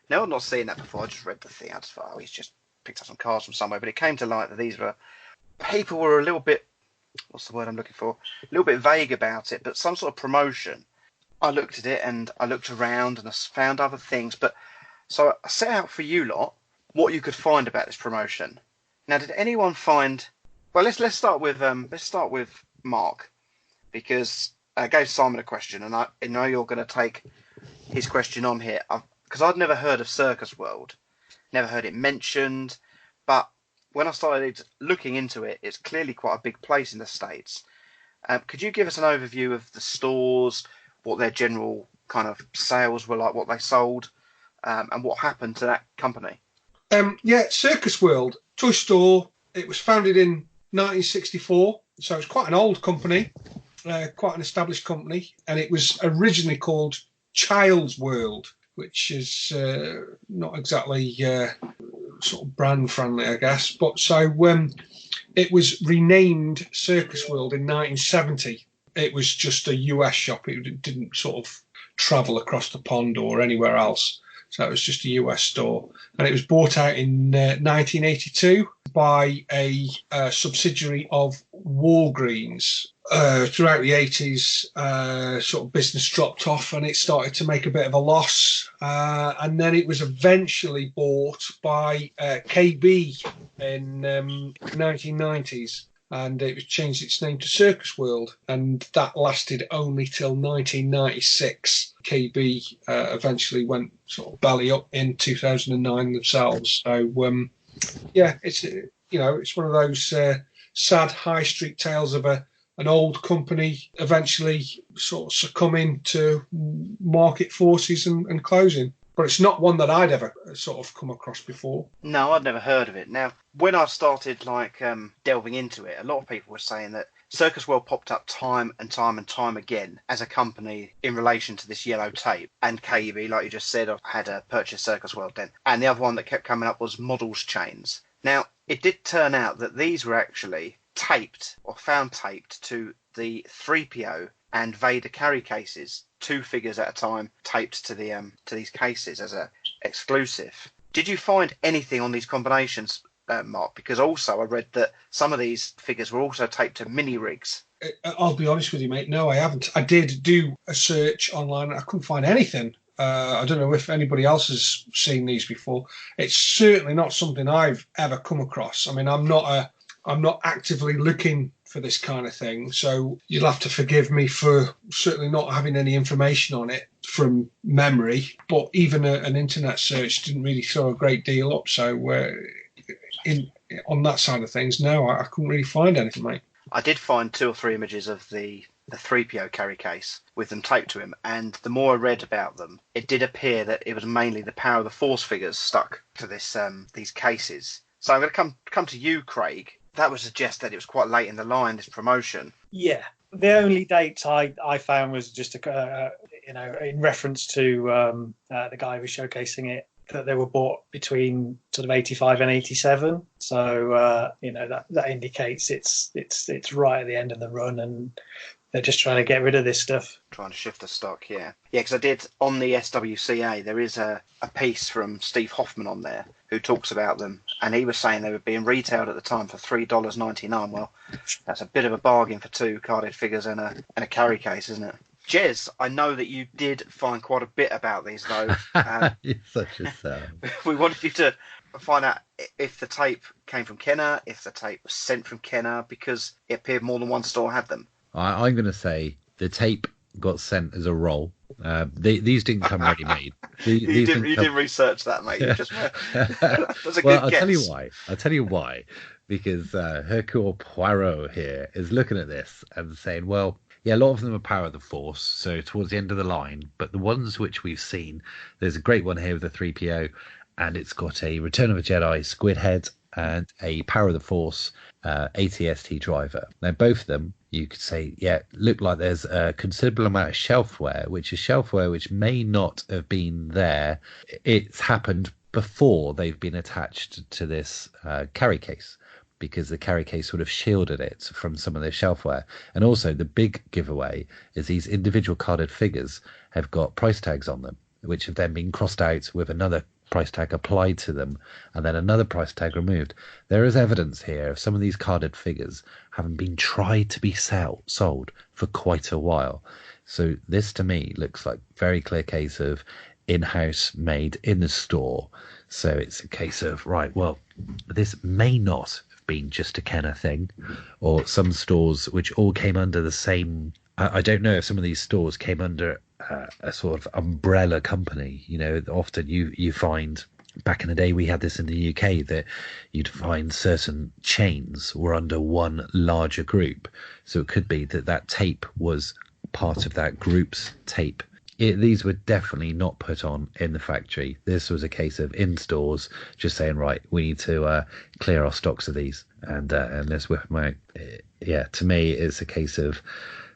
Now, I've not seen that before. I just read the thing. I just thought, he's just picked up some cards from somewhere. But it came to light that these were... People were a little bit... What's the word I'm looking for? A little bit vague about it, but some sort of promotion. I looked at it and I looked around and I found other things. But so I set out for you lot what you could find about this promotion. Now, did anyone find? Well, let's start with Mark, because I gave Simon a question, and I know you're going to take his question on here because I'd never heard of Circus World, never heard it mentioned, but when I started looking into it, it's clearly quite a big place in the States. Could you give us an overview of the stores, what their general kind of sales were like, what they sold, and what happened to that company? Circus World toy store. It was founded in 1964, so it's quite an old company, quite an established company, and it was originally called Child's World, which is not exactly sort of brand friendly, I guess. But so it was renamed Circus World in 1970. It was just a US shop. It didn't sort of travel across the pond or anywhere else. So it was just a US store. And it was bought out in 1982 by a subsidiary of Walgreens. Throughout the 80s, sort of business dropped off and it started to make a bit of a loss. And then it was eventually bought by KB in 1990s. and it was changed its name to Circus World, and that lasted only till 1996. KB eventually went sort of belly up in 2009 themselves. So yeah, it's it's one of those sad high street tales of an old company eventually sort of succumbing to market forces and closing. But it's not one that I'd ever sort of come across before. No, I'd never heard of it. Now, when I started delving into it, a lot of people were saying that Circus World popped up time and time again as a company in relation to this yellow tape. And KB, like you just said, had purchased Circus World then. And the other one that kept coming up was Models Chains. Now, it did turn out that these were actually taped or found taped to the 3PO and Vader carry cases, 2 figures at a time taped to these cases as a exclusive. Did you find anything on these combinations, Mark? Because also I read that some of these figures were also taped to mini rigs. I'll be honest with you, mate. No, I haven't. I did do a search online and I couldn't find anything. I don't know if anybody else has seen these before. It's certainly not something I've ever come across. I mean, I'm not actively looking for this kind of thing, so you'll have to forgive me for certainly not having any information on it from memory. But even an internet search didn't really throw a great deal up. So on that side of things, no, I couldn't really find anything, mate. I did find 2 or 3 images of the 3PO carry case with them taped to him, and the more I read about them, it did appear that it was mainly the Power of the Force figures stuck to these cases. So I'm going to come to you, Craig. That would suggest that it was quite late in the line, this promotion. Yeah, the only dates I found was just in reference to the guy who was showcasing it, that they were bought between sort of 85 and 87. So that indicates it's right at the end of the run, and they're just trying to get rid of this stuff. Trying to shift the stock, yeah. Yeah, because I did, on the SWCA, there is a piece from Steve Hoffman on there who talks about them, and he was saying they were being retailed at the time for $3.99. Well, that's a bit of a bargain for 2 carded figures and a carry case, isn't it? Jez, I know that you did find quite a bit about these, though. You're such a sound. We wanted you to find out if the tape came from Kenner, if the tape was sent from Kenner, because it appeared more than one store had them. I'm going to say the tape got sent as a roll. These didn't come ready-made. You didn't research that, mate. You just that's a well, good guess. I'll tell you why. Because Hercule Poirot here is looking at this and saying, well, yeah, a lot of them are Power of the Force, so towards the end of the line. But the ones which we've seen, there's a great one here with the 3PO, and it's got a Return of a Jedi squid head and a Power of the Force ATST driver. Now, both of them, you could say, yeah, look like there's a considerable amount of shelfware, which is shelfware which may not have been there. It's happened before they've been attached to this carry case, because the carry case would have shielded it from some of the shelfware. And also the big giveaway is these individual carded figures have got price tags on them, which have then been crossed out with another price tag applied to them and then another price tag removed. There is evidence here of some of these carded figures having been tried to be sold for quite a while. So this to me looks like a very clear case of in-house made in the store. So it's a case of, right, well, this may not have been just a Kenner thing, or some stores which all came under the same. I don't know if some of these stores came under a sort of umbrella company. You know, often you find, back in the day we had this in the UK, that you'd find certain chains were under one larger group. So it could be that tape was part of that group's tape. These were definitely not put on in the factory. This was a case of in stores just saying, right, we need to clear our stocks of these and let's whip them out. Yeah, to me it's a case of,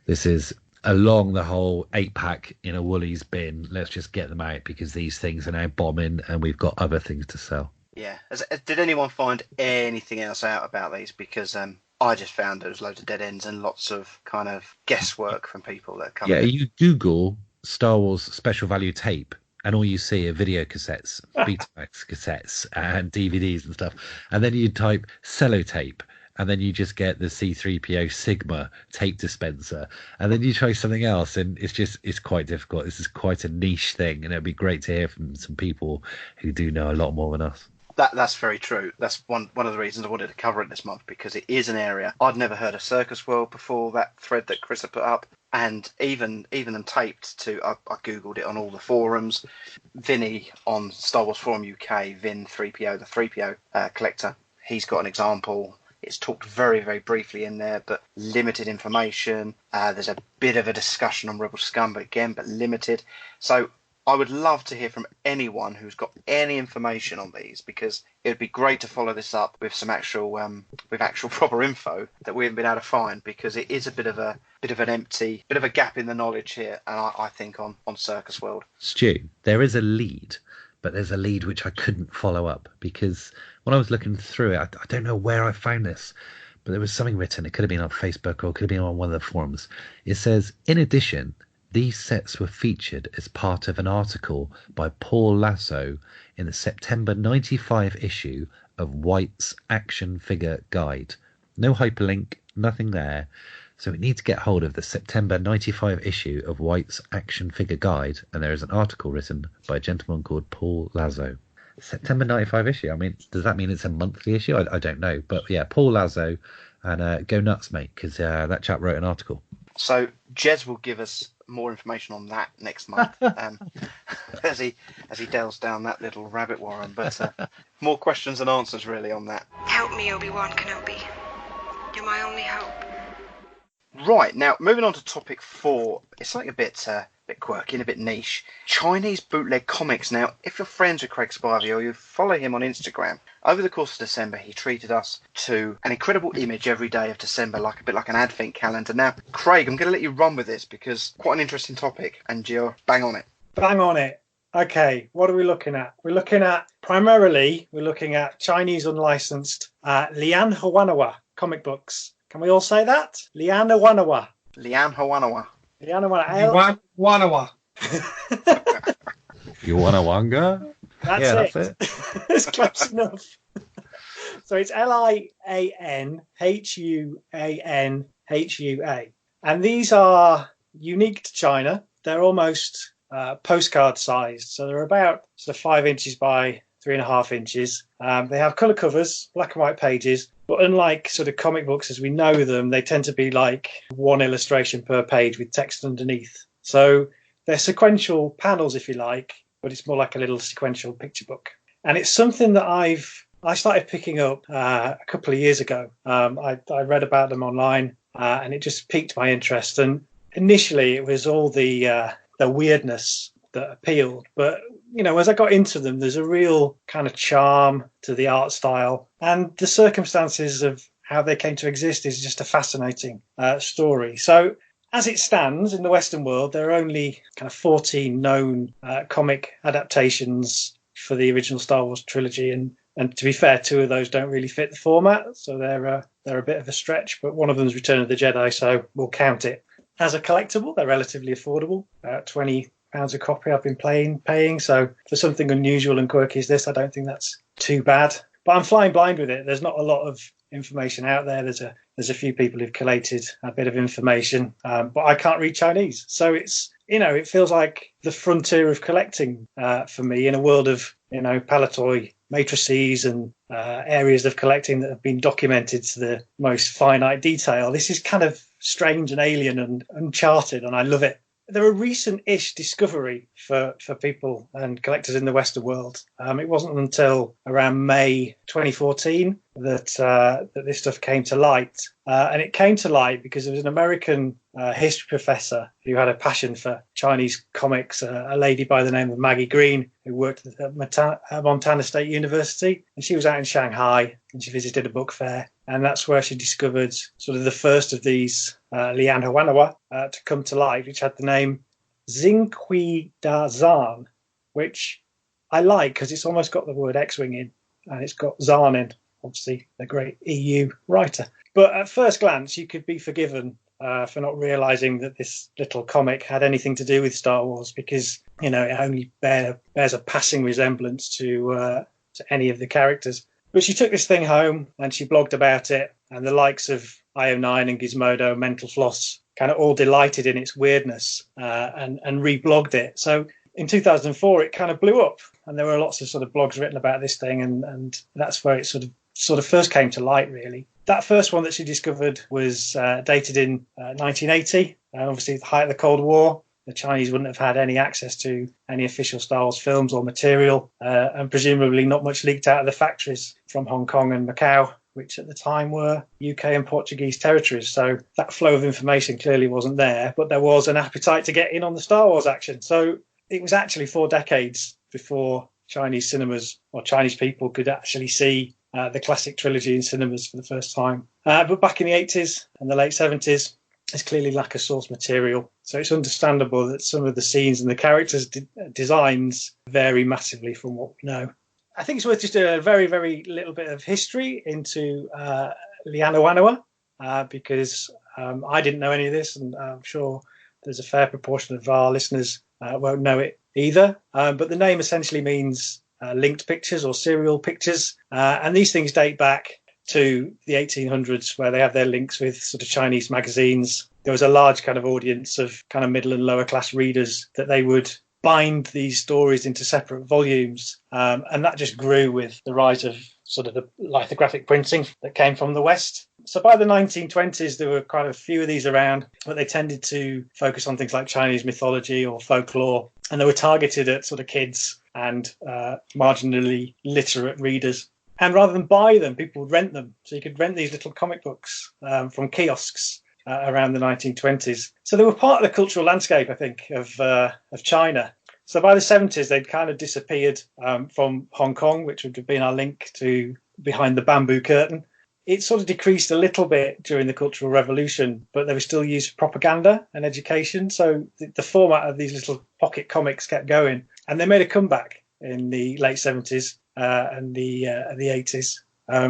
this is along the whole 8-pack in a Woolies bin. Let's just get them out because these things are now bombing and we've got other things to sell. Yeah. Did anyone find anything else out about these? Because I just found there was loads of dead ends and lots of kind of guesswork from people that come. Yeah, you Google Star Wars special value tape and all you see are video cassettes, Betamax cassettes and DVDs and stuff. And then you type sellotape, and then you just get the C-3PO Sigma tape dispenser, and then you try something else, and it's quite difficult. This is quite a niche thing, and it'd be great to hear from some people who do know a lot more than us. That's very true. That's one of the reasons I wanted to cover it this month, because it is an area I'd never heard of Circus World before that thread that Chris had put up, and even them taped to. I googled it on all the forums. Vinny on Star Wars Forum UK, Vin 3PO, the 3PO collector. He's got an example. It's talked very, very briefly in there, but limited information. There's a bit of a discussion on Rebel Scum, but limited. So I would love to hear from anyone who's got any information on these, because it would be great to follow this up with some actual proper info that we haven't been able to find, because it is a bit of a gap in the knowledge here, and I think on Circus World. Stu, there is a lead, but there's a lead which I couldn't follow up, because when I was looking through it, I don't know where I found this, but there was something written. It could have been on Facebook, or it could have been on one of the forums. It says, in addition, these sets were featured as part of an article by Paul Lasso in the September 95 issue of White's Action Figure Guide. No hyperlink, nothing there. So we need to get hold of the September 95 issue of White's Action Figure Guide, and there is an article written by a gentleman called Paul Lasso. September 95 issue, I mean, does that mean it's a monthly issue? I don't know. But yeah, Paul Lasso, and go nuts, mate, because that chap wrote an article. So Jez will give us more information on that next month as he delves down that little rabbit warren. But more questions and answers really on that. Help me, Obi-Wan Kenobi. You're my only hope. Right, now moving on to topic 4. It's something a bit quirky and a bit niche. Chinese bootleg comics. Now, if you're friends with Craig Spivey or you follow him on Instagram, over the course of December he treated us to an incredible image every day of December, like a bit like an advent calendar. Now, Craig, I'm going to let you run with this because quite an interesting topic, and you're bang on it. Bang on it. Okay, what are we looking at? We're looking at Chinese unlicensed lianhuanhua comic books. Can we all say that? Lianhuanhua. Lianhuanhua. Lianhuanhua. You want a wanga? That's it. It's close enough. So it's Lianhuanhua. And these are unique to China. They're almost postcard sized. So they're about sort of 5 inches by 3.5 inches. They have colour covers, black and white pages. But unlike sort of comic books as we know them, they tend to be like one illustration per page with text underneath. So they're sequential panels, if you like, but it's more like a little sequential picture book. And it's something that I started picking up a couple of years ago. I read about them online and it just piqued my interest. And initially it was all the weirdness that appealed. But, you know, as I got into them, there's a real kind of charm to the art style. And the circumstances of how they came to exist is just a fascinating story. So as it stands in the Western world, there are only kind of 14 known comic adaptations for the original Star Wars trilogy. And to be fair, 2 of those don't really fit the format. So they're a bit of a stretch. But one of them is Return of the Jedi, so we'll count it. As a collectible, they're relatively affordable, £20 a copy I've been paying. So for something unusual and quirky as this, I don't think that's too bad. But I'm flying blind with it. There's not a lot of information out there. There's a few people who've collated a bit of information, but I can't read Chinese. So it's, you know, it feels like the frontier of collecting for me in a world of, you know, palatoy matrices and areas of collecting that have been documented to the most finite detail. This is kind of strange and alien and uncharted, and I love it. They're a recent-ish discovery for people and collectors in the Western world. It wasn't until around May 2014 that this stuff came to light. And it came to light because there was an American history professor who had a passion for Chinese comics, a lady by the name of Maggie Green, who worked at Montana State University. And she was out in Shanghai and she visited a book fair. And that's where she discovered sort of the first of these lianhuanhua to come to light, which had the name Xingqi Da Zan, which I like because it's almost got the word X-Wing in, and it's got Zahn in, obviously the great EU writer. But at first glance, you could be forgiven for not realising that this little comic had anything to do with Star Wars, because, you know, it only bears a passing resemblance to any of the characters. But she took this thing home and she blogged about it, and the likes of IO9 and Gizmodo, Mental Floss, kind of all delighted in its weirdness and reblogged it. So in 2004, it kind of blew up, and there were lots of sort of blogs written about this thing, and that's where it sort of first came to light, really. That first one that she discovered was dated in 1980, obviously the height of the Cold War. The Chinese wouldn't have had any access to any official Star Wars films or material, and presumably not much leaked out of the factories from Hong Kong and Macau, which at the time were UK and Portuguese territories. So that flow of information clearly wasn't there, but there was an appetite to get in on the Star Wars action. So it was actually 4 decades before Chinese cinemas or Chinese people could actually see the classic trilogy in cinemas for the first time. But back in the 80s and the late 70s, there's clearly lack of source material. So it's understandable that some of the scenes and the characters' designs vary massively from what we know. I think it's worth just a very, very little bit of history into lianhuanhua, because I didn't know any of this, and I'm sure there's a fair proportion of our listeners won't know it either. But the name essentially means linked pictures or serial pictures. And these things date back to the 1800s, where they have their links with sort of Chinese magazines. There was a large kind of audience of kind of middle and lower class readers that they would bind these stories into separate volumes. And that just grew with the rise of sort of the lithographic printing that came from the West. So by the 1920s, there were quite a few of these around, but they tended to focus on things like Chinese mythology or folklore. And they were targeted at sort of kids and marginally literate readers. And rather than buy them, people would rent them. So you could rent these little comic books from kiosks around the 1920s. So they were part of the cultural landscape, I think, of China. So by the 70s, they'd kind of disappeared from Hong Kong, which would have been our link to behind the bamboo curtain. It sort of decreased a little bit during the Cultural Revolution, but they were still used for propaganda and education. So the format of these little pocket comics kept going. And they made a comeback in the late 70s. And the 80s,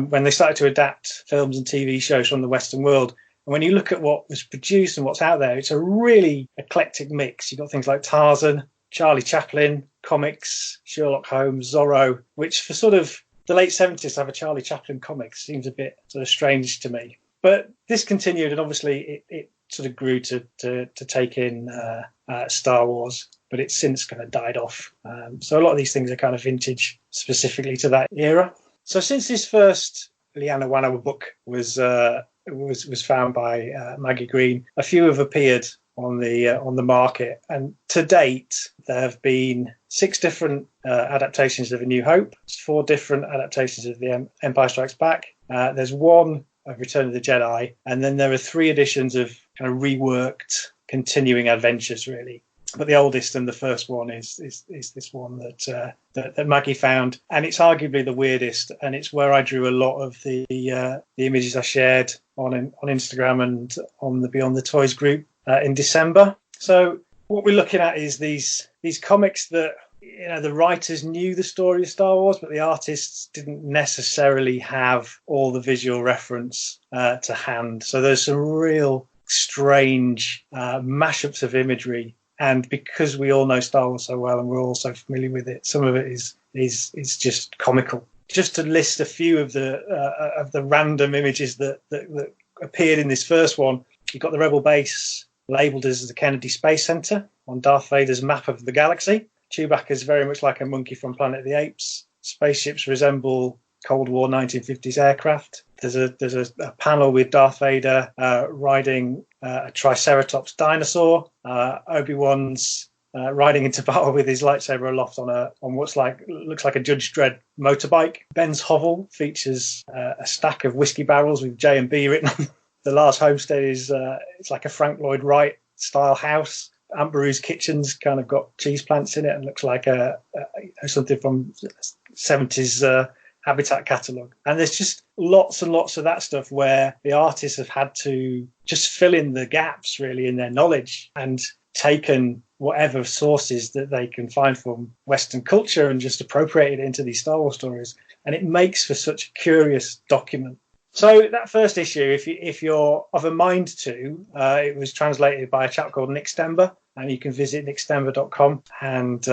when they started to adapt films and TV shows from the Western world. And when you look at what was produced and what's out there, it's a really eclectic mix. You've got things like Tarzan, Charlie Chaplin, comics, Sherlock Holmes, Zorro, which for sort of the late 70s to have a Charlie Chaplin comic seems a bit sort of strange to me. But this continued, and obviously it sort of grew to take in Star Wars, but it's since kind of died off. So a lot of these things are kind of vintage specifically to that era. So since this first lianhuanhua book was found by Maggie Green, a few have appeared on the market, and to date there have been 6 different adaptations of A New Hope, 4 different adaptations of The Empire Strikes Back. There's 1 of Return of the Jedi, and then there are 3 editions of kind of reworked continuing adventures, really. But the oldest and the first one is this one that Maggie found, and it's arguably the weirdest, and it's where I drew a lot of the images I shared on Instagram and on the Beyond the Toys group in December. So what we're looking at is these comics that, you know, the writers knew the story of Star Wars, but the artists didn't necessarily have all the visual reference to hand. So there's some real strange mashups of imagery. And because we all know Star Wars so well and we're all so familiar with it, some of it is just comical. Just to list a few of the random images that appeared in this first one, you've got the Rebel base labelled as the Kennedy Space Center on Darth Vader's map of the galaxy. Chewbacca's very much like a monkey from Planet of the Apes. Spaceships resemble Cold War 1950s aircraft. There's a panel with Darth Vader riding a Triceratops dinosaur. Obi-Wan's riding into battle with his lightsaber aloft on looks like a Judge Dredd motorbike. Ben's hovel features a stack of whiskey barrels with J&B written on. The Lars Homestead is it's like a Frank Lloyd Wright style house. Aunt Beru's kitchen's kind of got cheese plants in it and looks like something from 70s Habitat catalogue. And there's just lots and lots of that stuff where the artists have had to just fill in the gaps really in their knowledge and taken whatever sources that they can find from Western culture and just appropriated it into these Star Wars stories. And it makes for such a curious document. So that first issue, if you're of a mind to, it was translated by a chap called Nick Stember, and you can visit nickstember.com and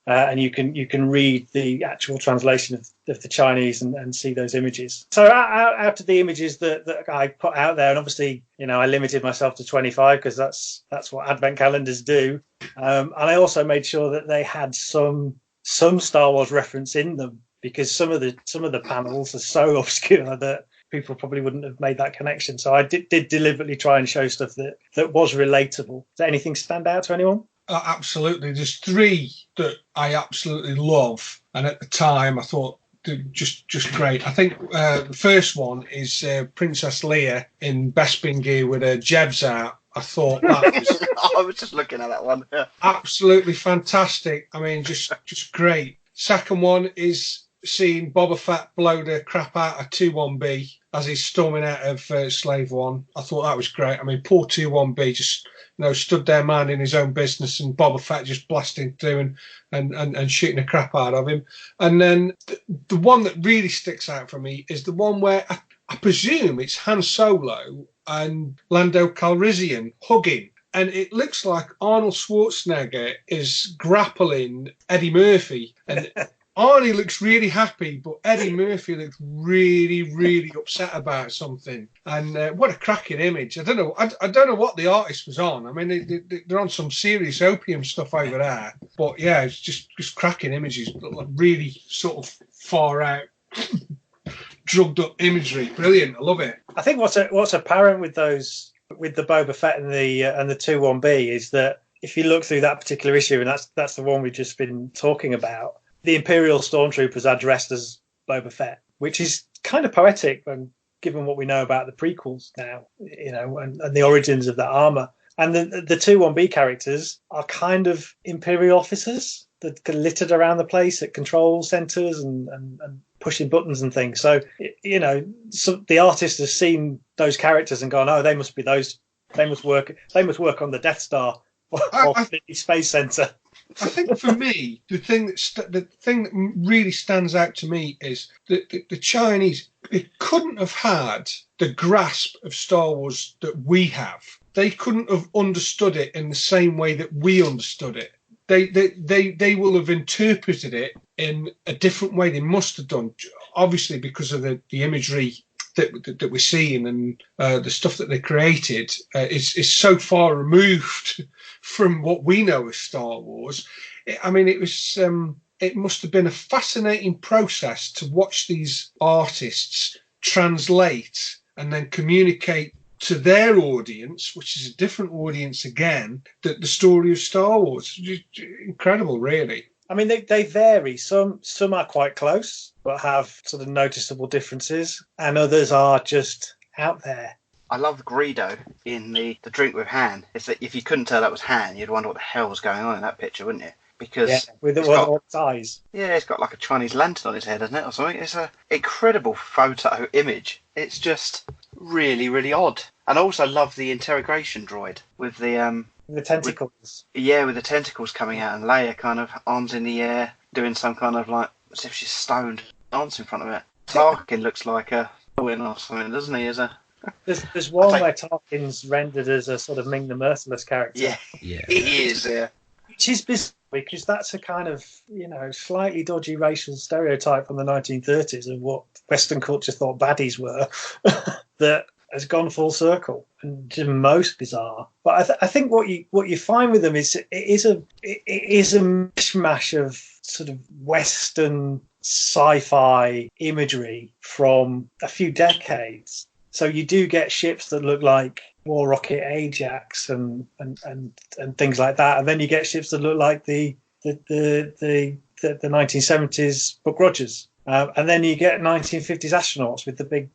and you can read the actual translation of the Chinese and see those images. So out of the images that I put out there, and obviously, I limited myself to 25 because that's what Advent calendars do. And I also made sure that they had some Star Wars reference in them, because some of the panels are so obscure that people probably wouldn't have made that connection. So I did deliberately try and show stuff that was relatable. Does anything stand out to anyone? Absolutely. There's 3 that I absolutely love, and at the time I thought they're just great. I think the first one is Princess Leia in Bespin gear with her jebs out. I thought that was I was just looking at that one. Yeah. Absolutely fantastic. I mean, just great. Second one is seeing Boba Fett blow the crap out of 2-1B as he's storming out of Slave One. I thought that was great. I mean, poor 2-1B just stood there minding his own business, and Boba Fett just blasting through and shooting the crap out of him. And then the one that really sticks out for me is the one where I presume it's Han Solo and Lando Calrissian hugging. And it looks like Arnold Schwarzenegger is grappling Eddie Murphy. And Arnie looks really happy, but Eddie Murphy looks really, really upset about something. And what a cracking image! I don't know what the artist was on. I mean, they're on some serious opium stuff over there. But yeah, it's just cracking images, really sort of far out, drugged up imagery. Brilliant! I love it. I think what's apparent with those, with the Boba Fett and the 2-1B, is that if you look through that particular issue, and that's the one we've just been talking about, the Imperial stormtroopers are dressed as Boba Fett, which is kind of poetic when given what we know about the prequels now, and the origins of that armor. And the 2-1B characters are kind of Imperial officers that are littered around the place at control centers and pushing buttons and things. So, so the artist has seen those characters and gone, oh, they must be those. They must work on the Death Star or the Space Center. I think for me, the thing that really stands out to me is that the Chinese, they couldn't have had the grasp of Star Wars that we have. They couldn't have understood it in the same way that we understood it. They will have interpreted it in a different way. They must have done, obviously, because of the imagery that we're seeing, and the stuff that they created is so far removed from what we know as Star Wars. It must have been a fascinating process to watch these artists translate and then communicate to their audience, which is a different audience again, the story of Star Wars. Incredible, really. I mean, they vary. Some are quite close, but have sort of noticeable differences, and others are just out there. I love Greedo in the drink with Han. It's that if you couldn't tell that was Han, you'd wonder what the hell was going on in that picture, wouldn't you? Because with all its eyes. Yeah, it's got like a Chinese lantern on his head, hasn't it, or something? It's an incredible photo image. It's just really, really odd. And I also love the interrogation droid with the tentacles. With the tentacles coming out, and Leia kind of arms in the air, doing some kind of like as if she's stoned dance in front of it. Tarkin looks like a win or something, doesn't he? There's one where Tarkin's rendered as a sort of Ming the Merciless character. Yeah, he is. Yeah, which is bizarre because that's a kind of slightly dodgy racial stereotype from the 1930s of what Western culture thought baddies were. That has gone full circle and just most bizarre. But I think what you find with them is it is a mishmash of sort of Western sci-fi imagery from a few decades. So you do get ships that look like War Rocket Ajax and things like that, and then you get ships that look like the 1970s Buck Rogers. And then you get 1950s astronauts with the big,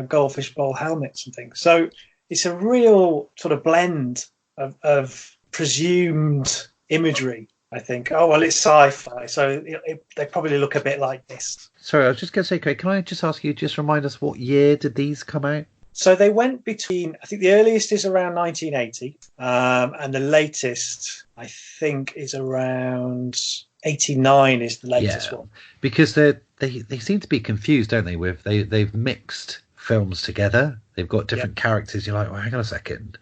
goldfish bowl helmets and things. So it's a real sort of blend of presumed imagery, I think. Oh, well, it's sci-fi, so they probably look a bit like this. Sorry, I was just going to say, Craig, can I just ask you, just remind us what year did these come out? So they went between, I think the earliest is around 1980, and the latest, I think, is around 89 is the latest one. Because they seem to be confused, don't they? They've mixed films together. They've got different characters. You're like, well, hang on a second.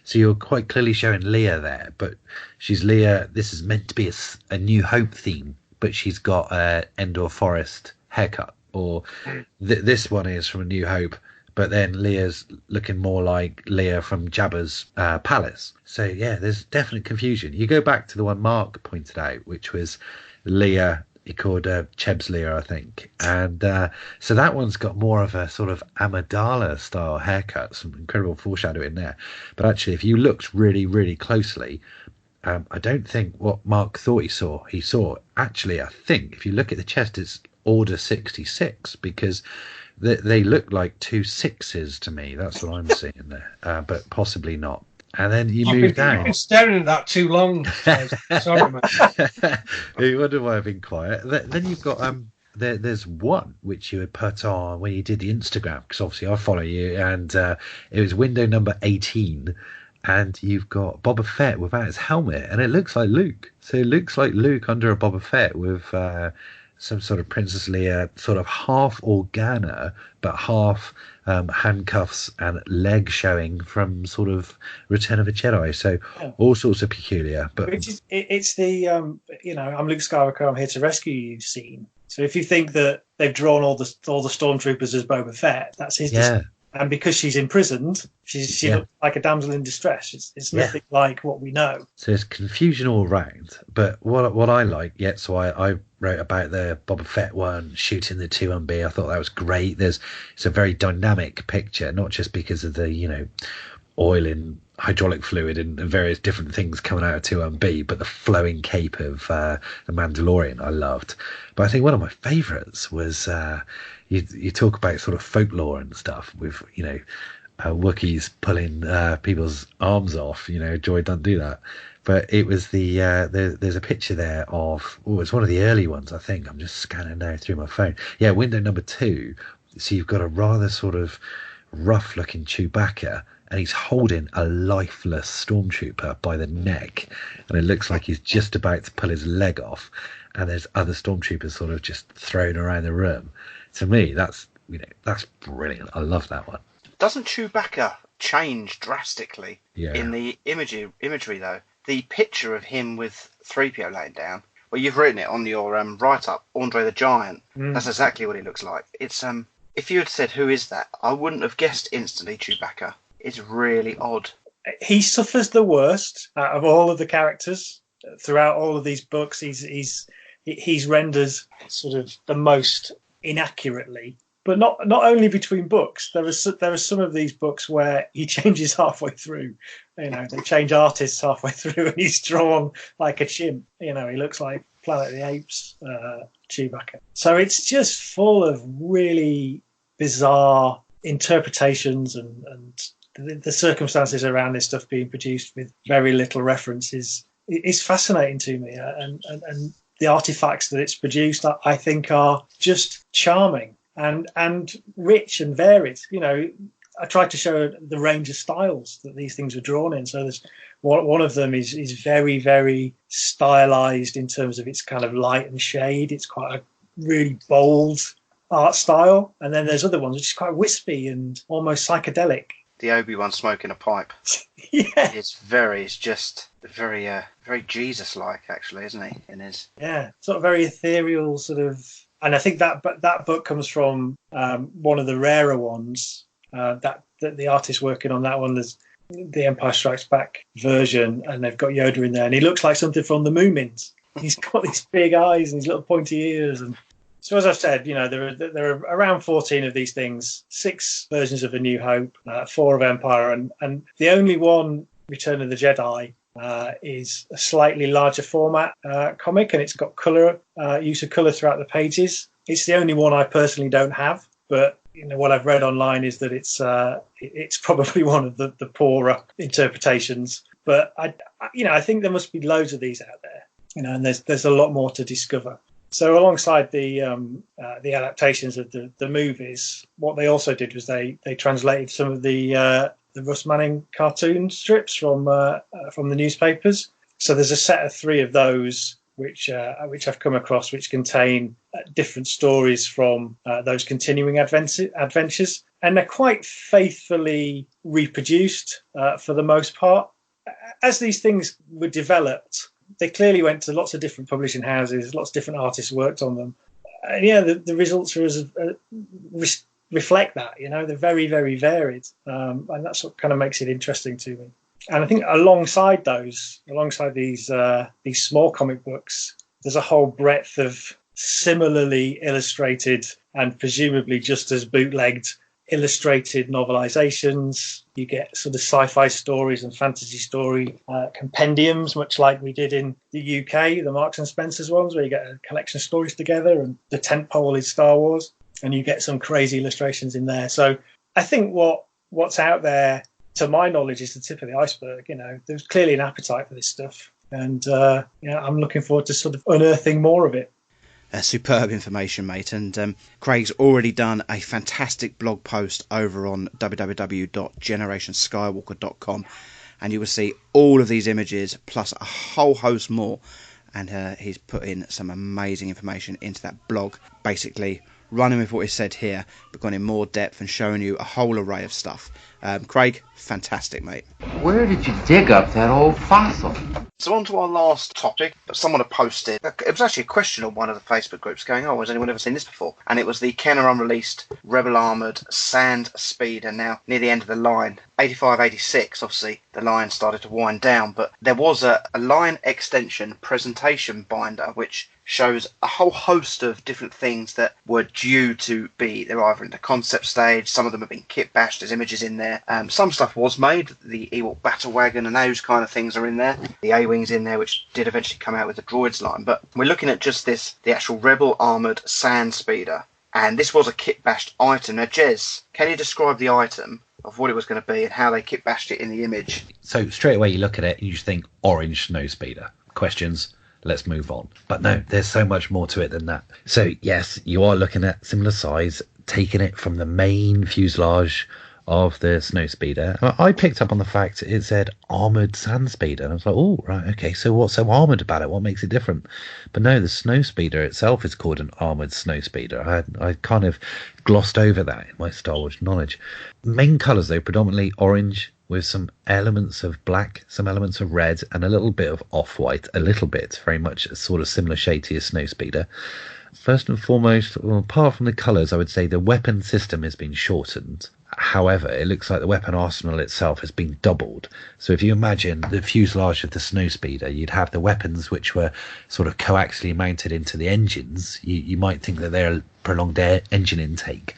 So you're quite clearly showing Leia there, but she's Leia. This is meant to be a New Hope theme, but she's got a Endor Forest haircut. Or this one is from A New Hope, but then Leia's looking more like Leia from Jabba's palace. So yeah, there's definite confusion. You go back to the one Mark pointed out, which was Leia. He called Cheb's Leia, I think, and so that one's got more of a sort of Amidala style haircut, some incredible foreshadowing there. But actually, if you looked really, really closely, I don't think what Mark thought he saw. Actually, I think if you look at the chest, it's Order 66, because they look like two sixes to me. That's what I'm seeing there, but possibly not. And then you move down. You've been staring at that too long. Sorry, man. You wonder why I've been quiet. Then you've got there's one which you had put on when you did the Instagram, because obviously I follow you, and it was window number 18, and you've got Boba Fett without his helmet, and it looks like Luke. So it looks like Luke under a Boba Fett with some sort of Princess Leia, sort of half Organa, but half handcuffs and leg showing from sort of Return of a Jedi. So all sorts of peculiar. But it's the I'm Luke Skywalker, I'm here to rescue you scene. So if you think that they've drawn all the stormtroopers as Boba Fett, that's his. Yeah. And because she's imprisoned, she looks like a damsel in distress. It's nothing like what we know. So there's confusion all round. But what I like, so I wrote about the Boba Fett one, shooting the 2-1B. I thought that was great. It's a very dynamic picture, not just because of the, oil and hydraulic fluid and various different things coming out of 2-1B, but the flowing cape of the Mandalorian I loved. But I think one of my favourites was... You talk about sort of folklore and stuff with, Wookiees pulling people's arms off. Joy doesn't do that. But it was there's a picture there of, it's one of the early ones, I think. I'm just scanning now through my phone. Yeah, window number 2. So you've got a rather sort of rough-looking Chewbacca, and he's holding a lifeless stormtrooper by the neck, and it looks like he's just about to pull his leg off, and there's other stormtroopers sort of just thrown around the room. To me, that's brilliant. I love that one. Doesn't Chewbacca change drastically in the imagery though? The picture of him with 3PO laying down, well, you've written it on your write-up, Andre the Giant. That's exactly what he looks like. It's if you had said, who is that, I wouldn't have guessed instantly Chewbacca. It's really odd. He suffers the worst out of all of the characters throughout all of these books. He's rendered sort of the most inaccurately, but not only between books. There are some of these books where he changes halfway through. They change artists halfway through, and he's drawn like a chimp. He looks like Planet of the Apes Chewbacca. So it's just full of really bizarre interpretations, and the circumstances around this stuff being produced with very little references is fascinating to me, and the artifacts that it's produced, I think, are just charming and rich and varied. I tried to show the range of styles that these things were drawn in. So there's one of them is very, very stylized in terms of its kind of light and shade. It's quite a really bold art style. And then there's other ones which is quite wispy and almost psychedelic. The Obi-Wan smoking a pipe. Yeah. It's just very Jesus-like, actually, isn't he? In his sort of very ethereal sort of. And I think that book comes from one of the rarer ones. That the artist working on that one, there's the Empire Strikes Back version, and they've got Yoda in there, and he looks like something from the Moomins. He's got these big eyes and these little pointy ears, and so as I've said, there are around 14 of these things, 6 versions of A New Hope, 4 of Empire, and the only one, Return of the Jedi, is a slightly larger format comic, and it's got use of colour throughout the pages. It's the only one I personally don't have, but what I've read online is that it's probably one of the poorer interpretations. But I think there must be loads of these out there, and there's a lot more to discover. So alongside the adaptations of the movies, what they also did was they translated some of the Russ Manning cartoon strips from the newspapers. So there's a set of 3 of those which I've come across, which contain different stories from those continuing adventures, and they're quite faithfully reproduced for the most part. As these things were developed, they clearly went to lots of different publishing houses, lots of different artists worked on them. And yeah, the results are reflect that. They're very, very varied, and that's what kind of makes it interesting to me. And I think alongside these small comic books, there's a whole breadth of similarly illustrated and presumably just as bootlegged illustrated novelizations. You get sort of sci-fi stories and fantasy story compendiums, much like we did in the UK, the Marks and Spencer's ones, where you get a collection of stories together, and the tentpole is Star Wars, and you get some crazy illustrations in there. So I think what's out there, to my knowledge, is the tip of the iceberg. There's clearly an appetite for this stuff, and I'm looking forward to sort of unearthing more of it. Superb information, mate. And Craig's already done a fantastic blog post over on www.generationskywalker.com, and you will see all of these images plus a whole host more. And he's put in some amazing information into that blog, basically running with what he said here, but gone in more depth and showing you a whole array of stuff. Craig, fantastic, mate. Where did you dig up that old fossil? So on to our last topic. Someone had posted, it was actually a question on one of the Facebook groups going, has anyone ever seen this before? And it was the Kenner unreleased Rebel Armoured Sandspeeder, now near the end of the line. 85-86, obviously the line started to wind down, but there was a line extension presentation binder which shows a whole host of different things that were due to be. They're either in the concept stage, some of them have been kit bashed, there's images in there. Some stuff was made, the Ewok battle wagon and those kind of things are in there. The A-Wings in there, which did eventually come out with the droids line. But we're looking at just the actual Rebel Armoured Sandspeeder. And this was a kit bashed item. Now, Jez, can you describe the item of what it was going to be and how they kit bashed it in the image? So straight away you look at it and you just think orange snowspeeder. Questions? Let's move on. But no, there's so much more to it than that. So yes, you are looking at similar size, taking it from the main fuselage of the snowspeeder. I picked up on the fact it said armoured sandspeeder, and I was like, oh, right, okay, so what's so armoured about it? What makes it different? But no, the snowspeeder itself is called an armoured snowspeeder. I kind of glossed over that in my Star Wars knowledge. Main colours, though, predominantly orange, with some elements of black, some elements of red, and a little bit of off-white, a little bit, very much a sort of similar shade to your snowspeeder. First and foremost, well, apart from the colours, I would say the weapon system has been shortened. However, it looks like the weapon arsenal itself has been doubled. So if you imagine the fuselage of the snowspeeder, you'd have the weapons which were sort of coaxially mounted into the engines. You might think that they're prolonged engine intake,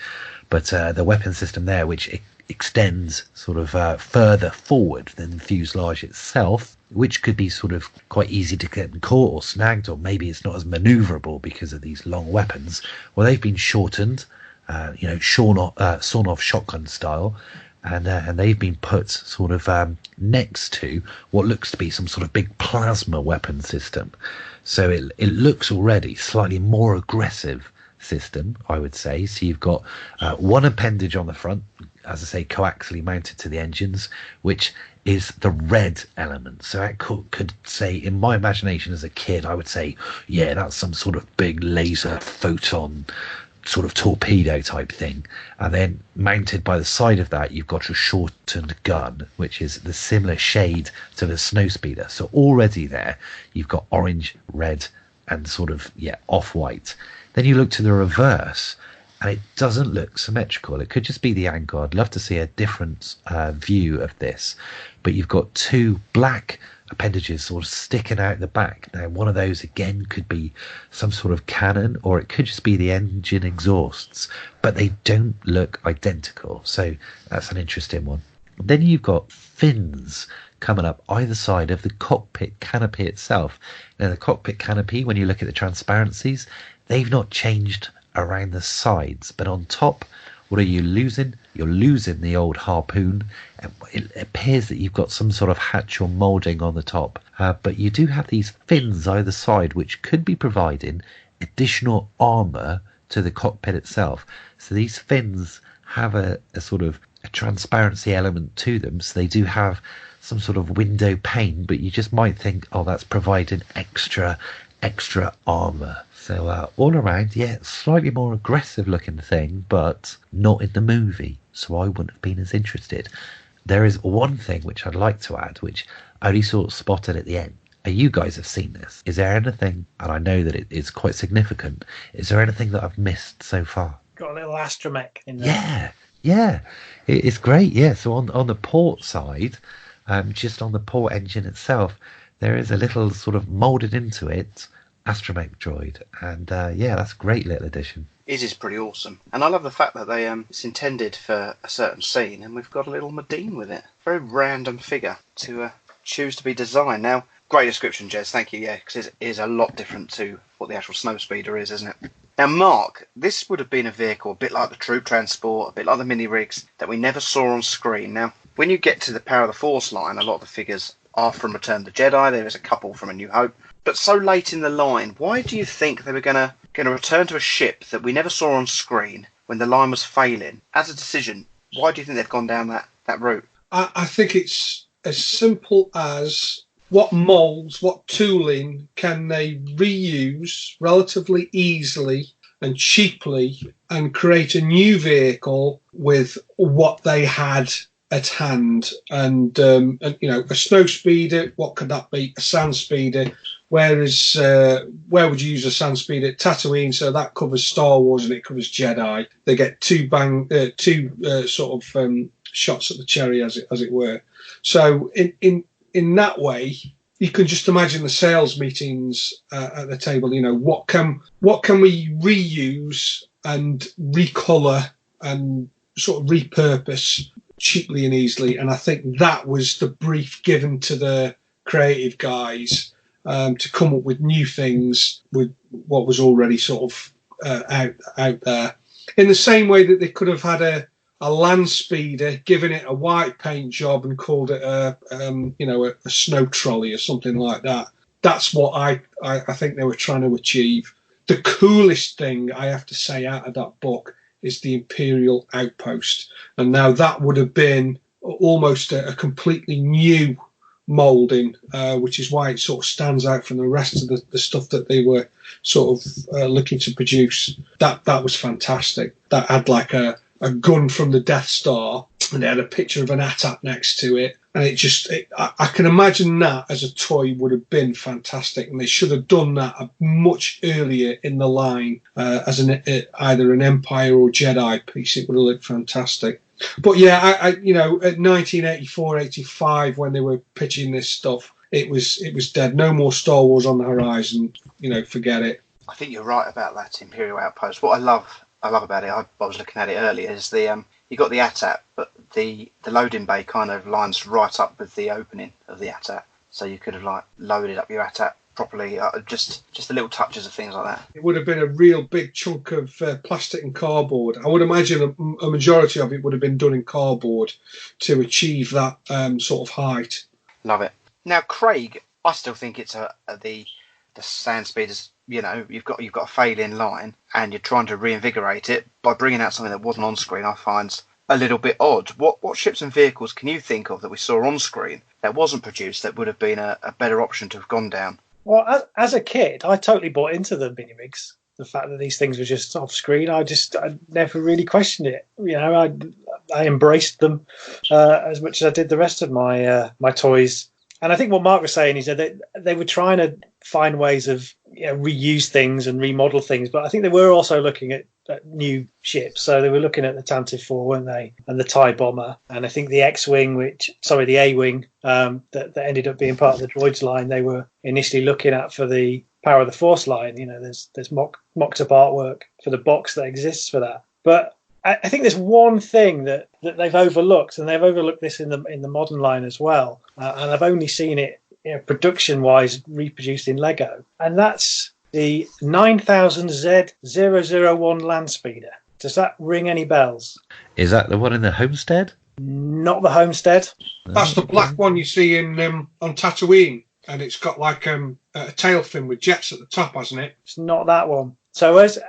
but the weapon system there, which extends sort of further forward than the fuselage itself, which could be sort of quite easy to get caught or snagged, or maybe it's not as maneuverable because of these long weapons. Well, they've been shortened, sawn off shotgun style, and they've been put sort of next to what looks to be some sort of big plasma weapon system. So it looks already slightly more aggressive system, I would say. So you've got one appendage on the front, as I say, coaxially mounted to the engines, which is the red element. So that could say, in my imagination as a kid, I would say, yeah, that's some sort of big laser photon sort of torpedo type thing. And then mounted by the side of that, you've got a shortened gun, which is the similar shade to the snowspeeder. So already there, you've got orange, red, and sort of, off-white. Then you look to the reverse, and it doesn't look symmetrical. It could just be the angle. I'd love to see a different view of this. But you've got two black appendages sort of sticking out the back. Now, one of those, again, could be some sort of cannon, or it could just be the engine exhausts. But they don't look identical. So that's an interesting one. Then you've got fins coming up either side of the cockpit canopy itself. Now, the cockpit canopy, when you look at the transparencies, they've not changed around the sides, but on top, what are you losing? You're losing the old harpoon, and it appears that you've got some sort of hatch or moulding on the top, but you do have these fins either side, which could be providing additional armour to the cockpit itself. So these fins have a sort of a transparency element to them, so they do have some sort of window pane, but you just might think, oh, that's providing extra extra armor. So all around, yeah, slightly more aggressive looking thing, but not in the movie. So I wouldn't have been as interested. There is one thing which I'd like to add, which I only sort of spotted at the end. You guys have seen this. Is there anything, and I know that it is quite significant, is there anything that I've missed so far? Got a little astromech in there. Yeah. It's great, yeah. So on the port side, just on the port engine itself, there is a little sort of moulded into it astromech droid. And yeah, that's a great little addition. It is pretty awesome. And I love the fact that it's intended for a certain scene, and we've got a little Medine with it. Very random figure to choose to be designed. Now, great description, Jez. Thank you. Yeah, because it is a lot different to what the actual Snowspeeder is, isn't it? Now, Mark, this would have been a vehicle a bit like the Troop Transport, a bit like the mini rigs that we never saw on screen. Now, when you get to the Power of the Force line, a lot of the figures are from Return of the Jedi. There is a couple from A New Hope. But so late in the line, why do you think they were going to return to a ship that we never saw on screen when the line was failing? As a decision, why do you think they've gone down that route? I think it's as simple as what moulds, what tooling can they reuse relatively easily and cheaply and create a new vehicle with what they had at hand. And you know, a snow speeder, what could that be? A sand speeder. Whereas, where would you use a sand speeder? Tatooine, so that covers Star Wars and it covers Jedi. They get two sort of shots at the cherry, as it were. So in that way, you can just imagine the sales meetings at the table. You know, what can we reuse and recolor and sort of repurpose cheaply and easily? And I think that was the brief given to the creative guys, to come up with new things with what was already sort of out there. In the same way that they could have had a land speeder, given it a white paint job and called it a snow trolley or something like that. That's what I think they were trying to achieve. The coolest thing I have to say out of that book is the Imperial Outpost. And now that would have been almost a completely new moulding, which is why it sort of stands out from the rest of the stuff that they were sort of looking to produce. That was fantastic. That had like a gun from the Death Star, and it had a picture of an AT-AT next to it. And I can imagine that as a toy would have been fantastic. And they should have done that much earlier in the line as either an Empire or Jedi piece. It would have looked fantastic. But yeah, at 1984, 85, when they were pitching this stuff, it was dead. No more Star Wars on the horizon. You know, forget it. I think you're right about that Imperial Outpost. What I love about it, I was looking at it earlier, is you got the AT-AT, but the loading bay kind of lines right up with the opening of the AT-AT, so you could have like loaded up your AT-AT properly. Just the little touches of things like that. It would have been a real big chunk of plastic and cardboard. I would imagine a majority of it would have been done in cardboard to achieve that sort of height. Love it. Now, Craig, I still think it's the Sandspeeders. You know, you've got a failing line, and you're trying to reinvigorate it by bringing out something that wasn't on screen. I find a little bit odd. What ships and vehicles can you think of that we saw on screen that wasn't produced that would have been a better option to have gone down? Well, as a kid, I totally bought into the mini rigs. The fact that these things were just off screen, I never really questioned it. You know, I embraced them as much as I did the rest of my toys. And I think what Mark was saying is that they were trying to find ways of reuse things and remodel things, but I think they were also looking at new ships. So they were looking at the Tantive IV, weren't they, and the TIE Bomber, and I think the X-wing, the A-wing that ended up being part of the droids line. They were initially looking at for the Power of the Force line. You know, there's mocked up artwork for the box that exists for that, but I think there's one thing that they've overlooked, and they've overlooked this in the modern line as well, and I've only seen it production-wise reproduced in Lego, and that's the 9000Z001 Landspeeder. Does that ring any bells? Is that the one in the Homestead? Not the Homestead. That's the black one you see on Tatooine, and it's got like a tail fin with jets at the top, hasn't it? It's not that one. So as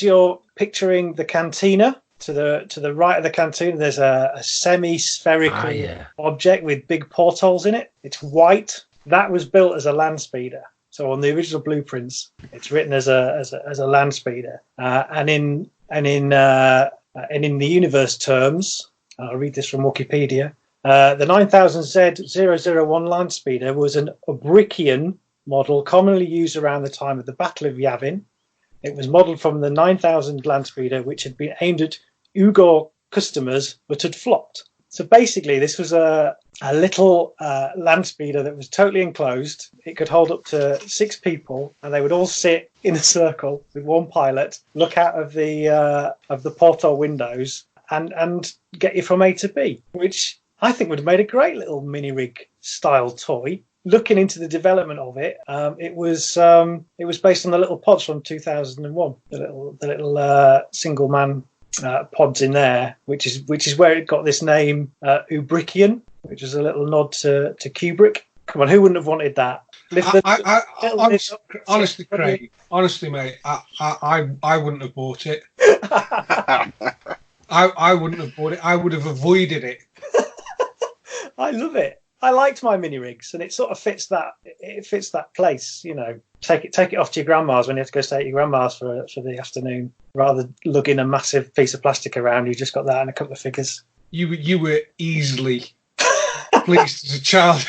you're picturing the cantina, to the right of the cantina, there's a semi-spherical object with big portholes in it. It's white. That was built as a land speeder. So on the original blueprints, it's written as a land speeder, and in the universe terms, I'll read this from Wikipedia. The 9000Z001 land speeder was an Ubrikian model commonly used around the time of the Battle of Yavin. It was modelled from the 9000 land speeder, which had been aimed at Uyghur customers but had flopped. So basically, this was a little land speeder that was totally enclosed. It could hold up to 6 people, and they would all sit in a circle with one pilot, look out of the porthole windows, and get you from A to B, which I think would have made a great little mini rig style toy. Looking into the development of it, it was based on the little pods from 2001, the little single man pods in there, which is where it got this name Ubrikian, which is a little nod to Kubrick. Come on, who wouldn't have wanted that? Honestly, Craig, mate, I wouldn't have bought it. I wouldn't have bought it. I would have avoided it. I love it. I liked my mini rigs, and it sort of fits that. It fits that place, you know. Take it off to your grandma's when you have to go stay at your grandma's for the afternoon, rather than lugging a massive piece of plastic around. You just got that and a couple of figures. You were easily pleased as a child.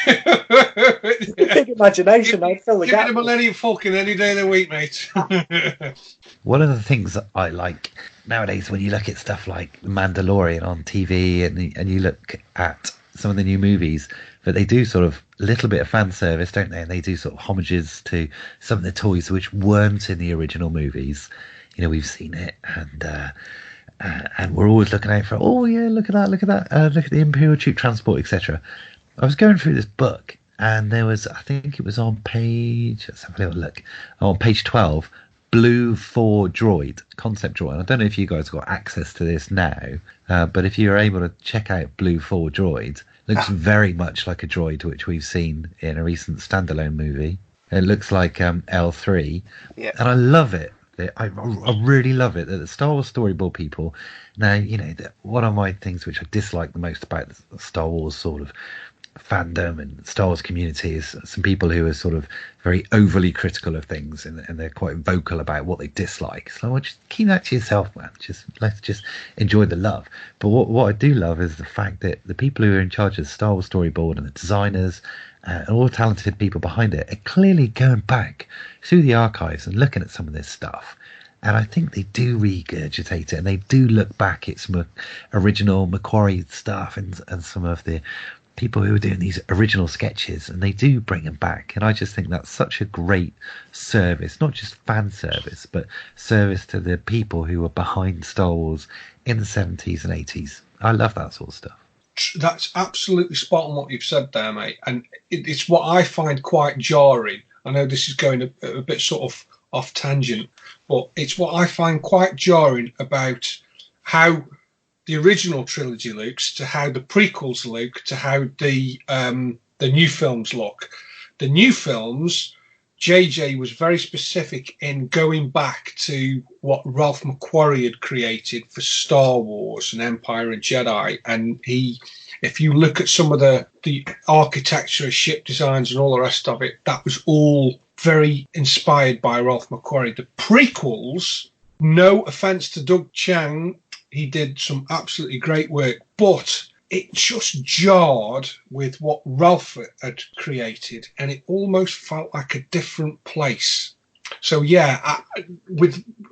Big imagination. I'd fill the Give gap. me the Millennium Falcon any day of the week, mate. One of the things that I like nowadays, when you look at stuff like Mandalorian on TV and you look at some of the new movies, but they do sort of a little bit of fan service, don't they? And they do sort of homages to some of the toys which weren't in the original movies. You know, we've seen it, and we're always looking out for, oh yeah, look at that, look at the Imperial Troop Transport, etc. I was going through this book, and there was, I think it was on page, let's have a little look, on page 12, Blue 4 droid, concept droid. I don't know if you guys got access to this now, but if you're able to check out Blue 4 droid, looks very much like a droid which we've seen in a recent standalone movie. It looks like L3, yeah. And I love it. I really love it that the Star Wars storyboard people. Now, you know, one of my things which I dislike the most about the Star Wars sort of fandom and Star Wars community is some people who are sort of very overly critical of things, and they're quite vocal about what they dislike. So just keep that to yourself, man. Let's just enjoy the love. But what I do love is the fact that the people who are in charge of the Star Wars storyboard and the designers and all the talented people behind it are clearly going back through the archives and looking at some of this stuff. And I think they do regurgitate it, and they do look back at some original Macquarie stuff and some of the people who are doing these original sketches, and they do bring them back. And I just think that's such a great service, not just fan service, but service to the people who were behind Star Wars in the 70s and 80s. I love that sort of stuff. That's absolutely spot on what you've said there, mate. And it's what I find quite jarring. I know this is going a bit sort of off tangent, but it's what I find quite jarring about how the original trilogy looks to how the prequels look to how the new films look. The new films, JJ was very specific in going back to what Ralph McQuarrie had created for Star Wars and Empire and Jedi. And if you look at some of the architecture, ship designs and all the rest of it, that was all very inspired by Ralph McQuarrie. The prequels, no offense to Doug Chiang, he did some absolutely great work, but it just jarred with what Ralph had created, and it almost felt like a different place. So yeah,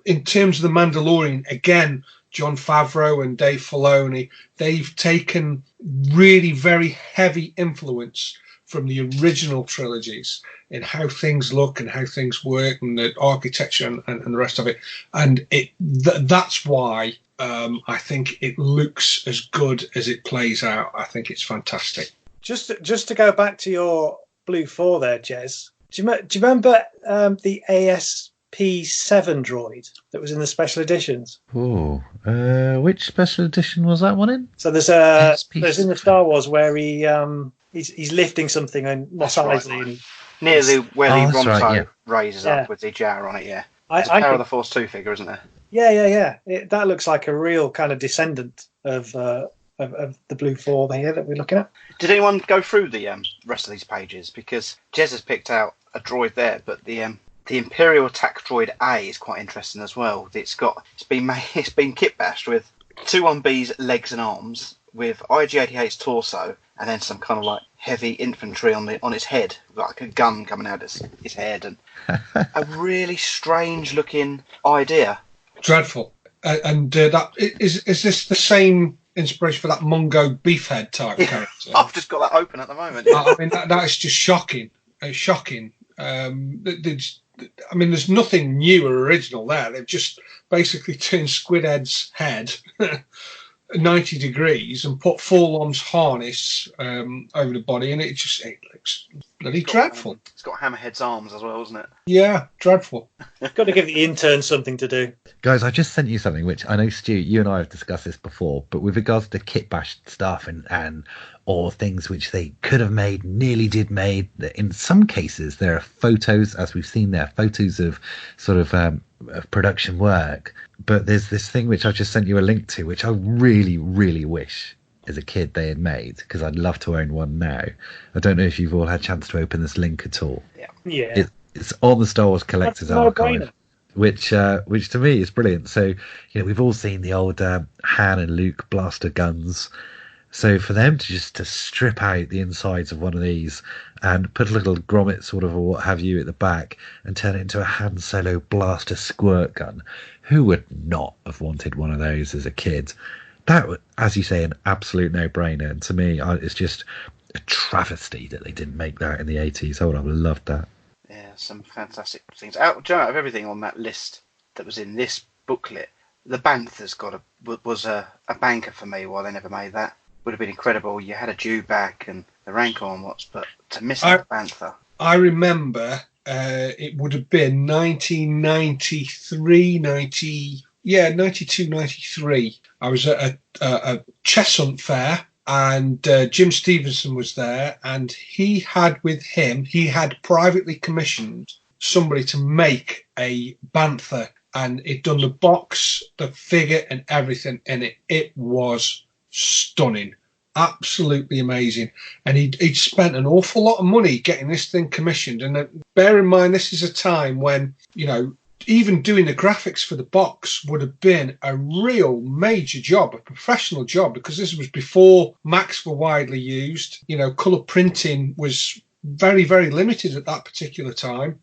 in terms of The Mandalorian, again, Jon Favreau and Dave Filoni, they've taken really very heavy influence from the original trilogies in how things look and how things work and the architecture and the rest of it. And that's why I think it looks as good as it plays out. I think it's fantastic. Just to go back to your Blue 4 there, Jez, do you remember the ASP7 droid that was in the special editions? Oh, which special edition was that one in? So there's in the Star Wars where he's lifting something and Mos Eisley. Right. Near where the Ronto right, yeah. raises up with the jar on it, yeah. I Power of the Force 2 figure, isn't there? Yeah. That looks like a real kind of descendant of the Blue 4 here that we're looking at. Did anyone go through the rest of these pages? Because Jez has picked out a droid there, but the Imperial Attack Droid A is quite interesting as well. It's been kit bashed with 2-1B's legs and arms, with IG-88's torso, and then some kind of like heavy infantry on his head, like a gun coming out of his head, and a really strange looking idea. Dreadful. And that is this the same inspiration for that Mungo Beefhead type character? I've just got that open at the moment. I mean, that is just shocking. It's shocking. There's nothing new or original there. They've just basically turned Squidhead's head 90 degrees and put full-on's harness over the body, and it looks bloody dreadful. It's got Hammerhead's arms as well, hasn't it? Yeah, dreadful. Got to give the intern something to do. Guys, I just sent you something which I know, Stu, you and I have discussed this before, but with regards to kit bash stuff and or things which they could have made, nearly did made, in some cases there are photos, as we've seen there, photos of sort of production work. But there's this thing which I just sent you a link to, which I really, really wish as a kid they had made, because I'd love to own one now. I don't know if you've all had a chance to open this link at all. Yeah. It's on the Star Wars Collector's Archive, which to me is brilliant. So, we've all seen the old Han and Luke blaster guns. So for them to strip out the insides of one of these and put a little grommet sort of or what have you at the back and turn it into a Han Solo blaster squirt gun, who would not have wanted one of those as a kid? That was, as you say, an absolute no-brainer. And to me, it's just a travesty that they didn't make that in the 80s. I would have loved that. Yeah, some fantastic things. Out of everything on that list that was in this booklet, the Bantha's was a banker for me. Why they never made that would have been incredible. You had a Dewback and the Rancor and but to miss the Bantha. I remember it would have been 1993, 92, 93. I was at a chess hunt fair, and Jim Stevenson was there, and he had privately commissioned somebody to make a Bantha, and he'd done the box, the figure, and everything in it. It was stunning, absolutely amazing. And he'd spent an awful lot of money getting this thing commissioned. And bear in mind, this is a time when, even doing the graphics for the box would have been a real major job, a professional job, because this was before Macs were widely used. Colour printing was very, very limited at that particular time,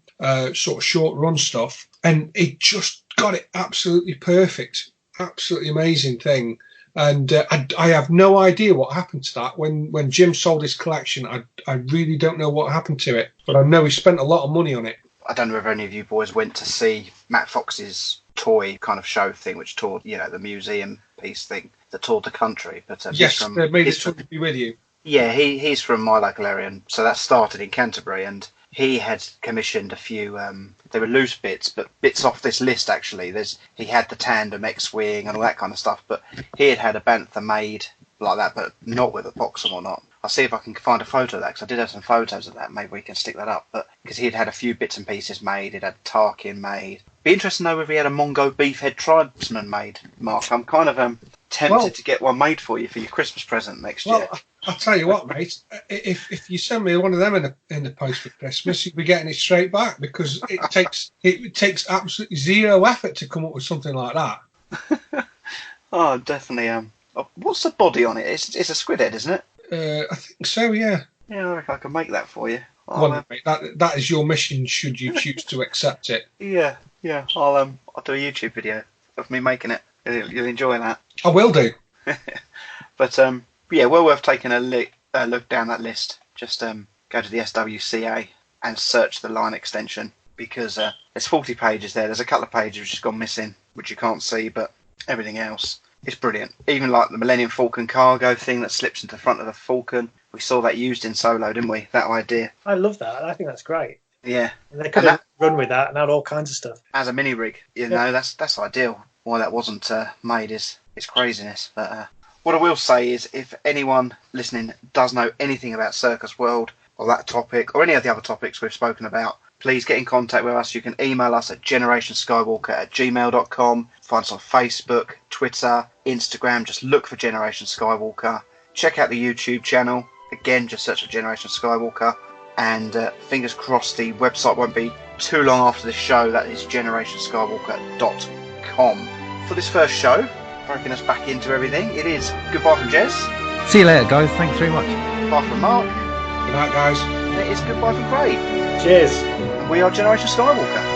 sort of short run stuff. And it just got it absolutely perfect. Absolutely amazing thing. And I have no idea what happened to that. When Jim sold his collection, I really don't know what happened to it. But I know he spent a lot of money on it. I don't know if any of you boys went to see Matt Fox's toy kind of show thing, which toured, the museum piece thing that toured the country. But yes, they made it to be with you. Yeah, he's from my local area, and so that started in Canterbury, and he had commissioned a few. They were loose bits, but bits off this list actually. He had the tandem X-wing and all that kind of stuff, but he had a Bantha made like that, but not with a box or not. I'll see if I can find a photo of that, because I did have some photos of that. Maybe we can stick that up. But because he'd had a few bits and pieces made, he'd had Tarkin made. Be interesting to know if he had a Mongo Beefhead tribesman made, Mark. I'm kind of tempted to get one made for you for your Christmas present next year. I'll tell you what, mate. If you send me one of them in the post for Christmas, you'll be getting it straight back, because it takes absolutely zero effort to come up with something like that. Oh, definitely. What's the body on it? It's a squid head, isn't it? I think so, yeah. Yeah, I reckon I can make that for you. Mate, that is your mission, should you choose to accept it. Yeah. I'll do a YouTube video of me making it. You'll enjoy that. I will do. But well worth taking a look down that list. Just go to the SWCA and search the line extension, because there's 40 pages there. There's a couple of pages which has gone missing, which you can't see, but everything else is brilliant. Even like the Millennium Falcon cargo thing that slips into the front of the Falcon. We saw that used in Solo, didn't we? That idea. I love that. I think that's great. Yeah. And they could have run with that and had all kinds of stuff. As a mini rig, that's ideal. Why that wasn't made is craziness. But what I will say is, if anyone listening does know anything about Circus World or that topic or any of the other topics we've spoken about, please get in contact with us. You can email us at generationskywalker@gmail.com. Find us on Facebook, Twitter, Instagram. Just look for Generation Skywalker. Check out the YouTube channel. Again, just search for Generation Skywalker. and fingers crossed the website won't be too long after the show. That is generationskywalker.com. For this first show, breaking us back into everything, it is goodbye from Jez. See you later, guys. Thanks very much. Bye from Mark. Good night, guys. And it is goodbye from Craig. Cheers. And we are Generation Skywalker.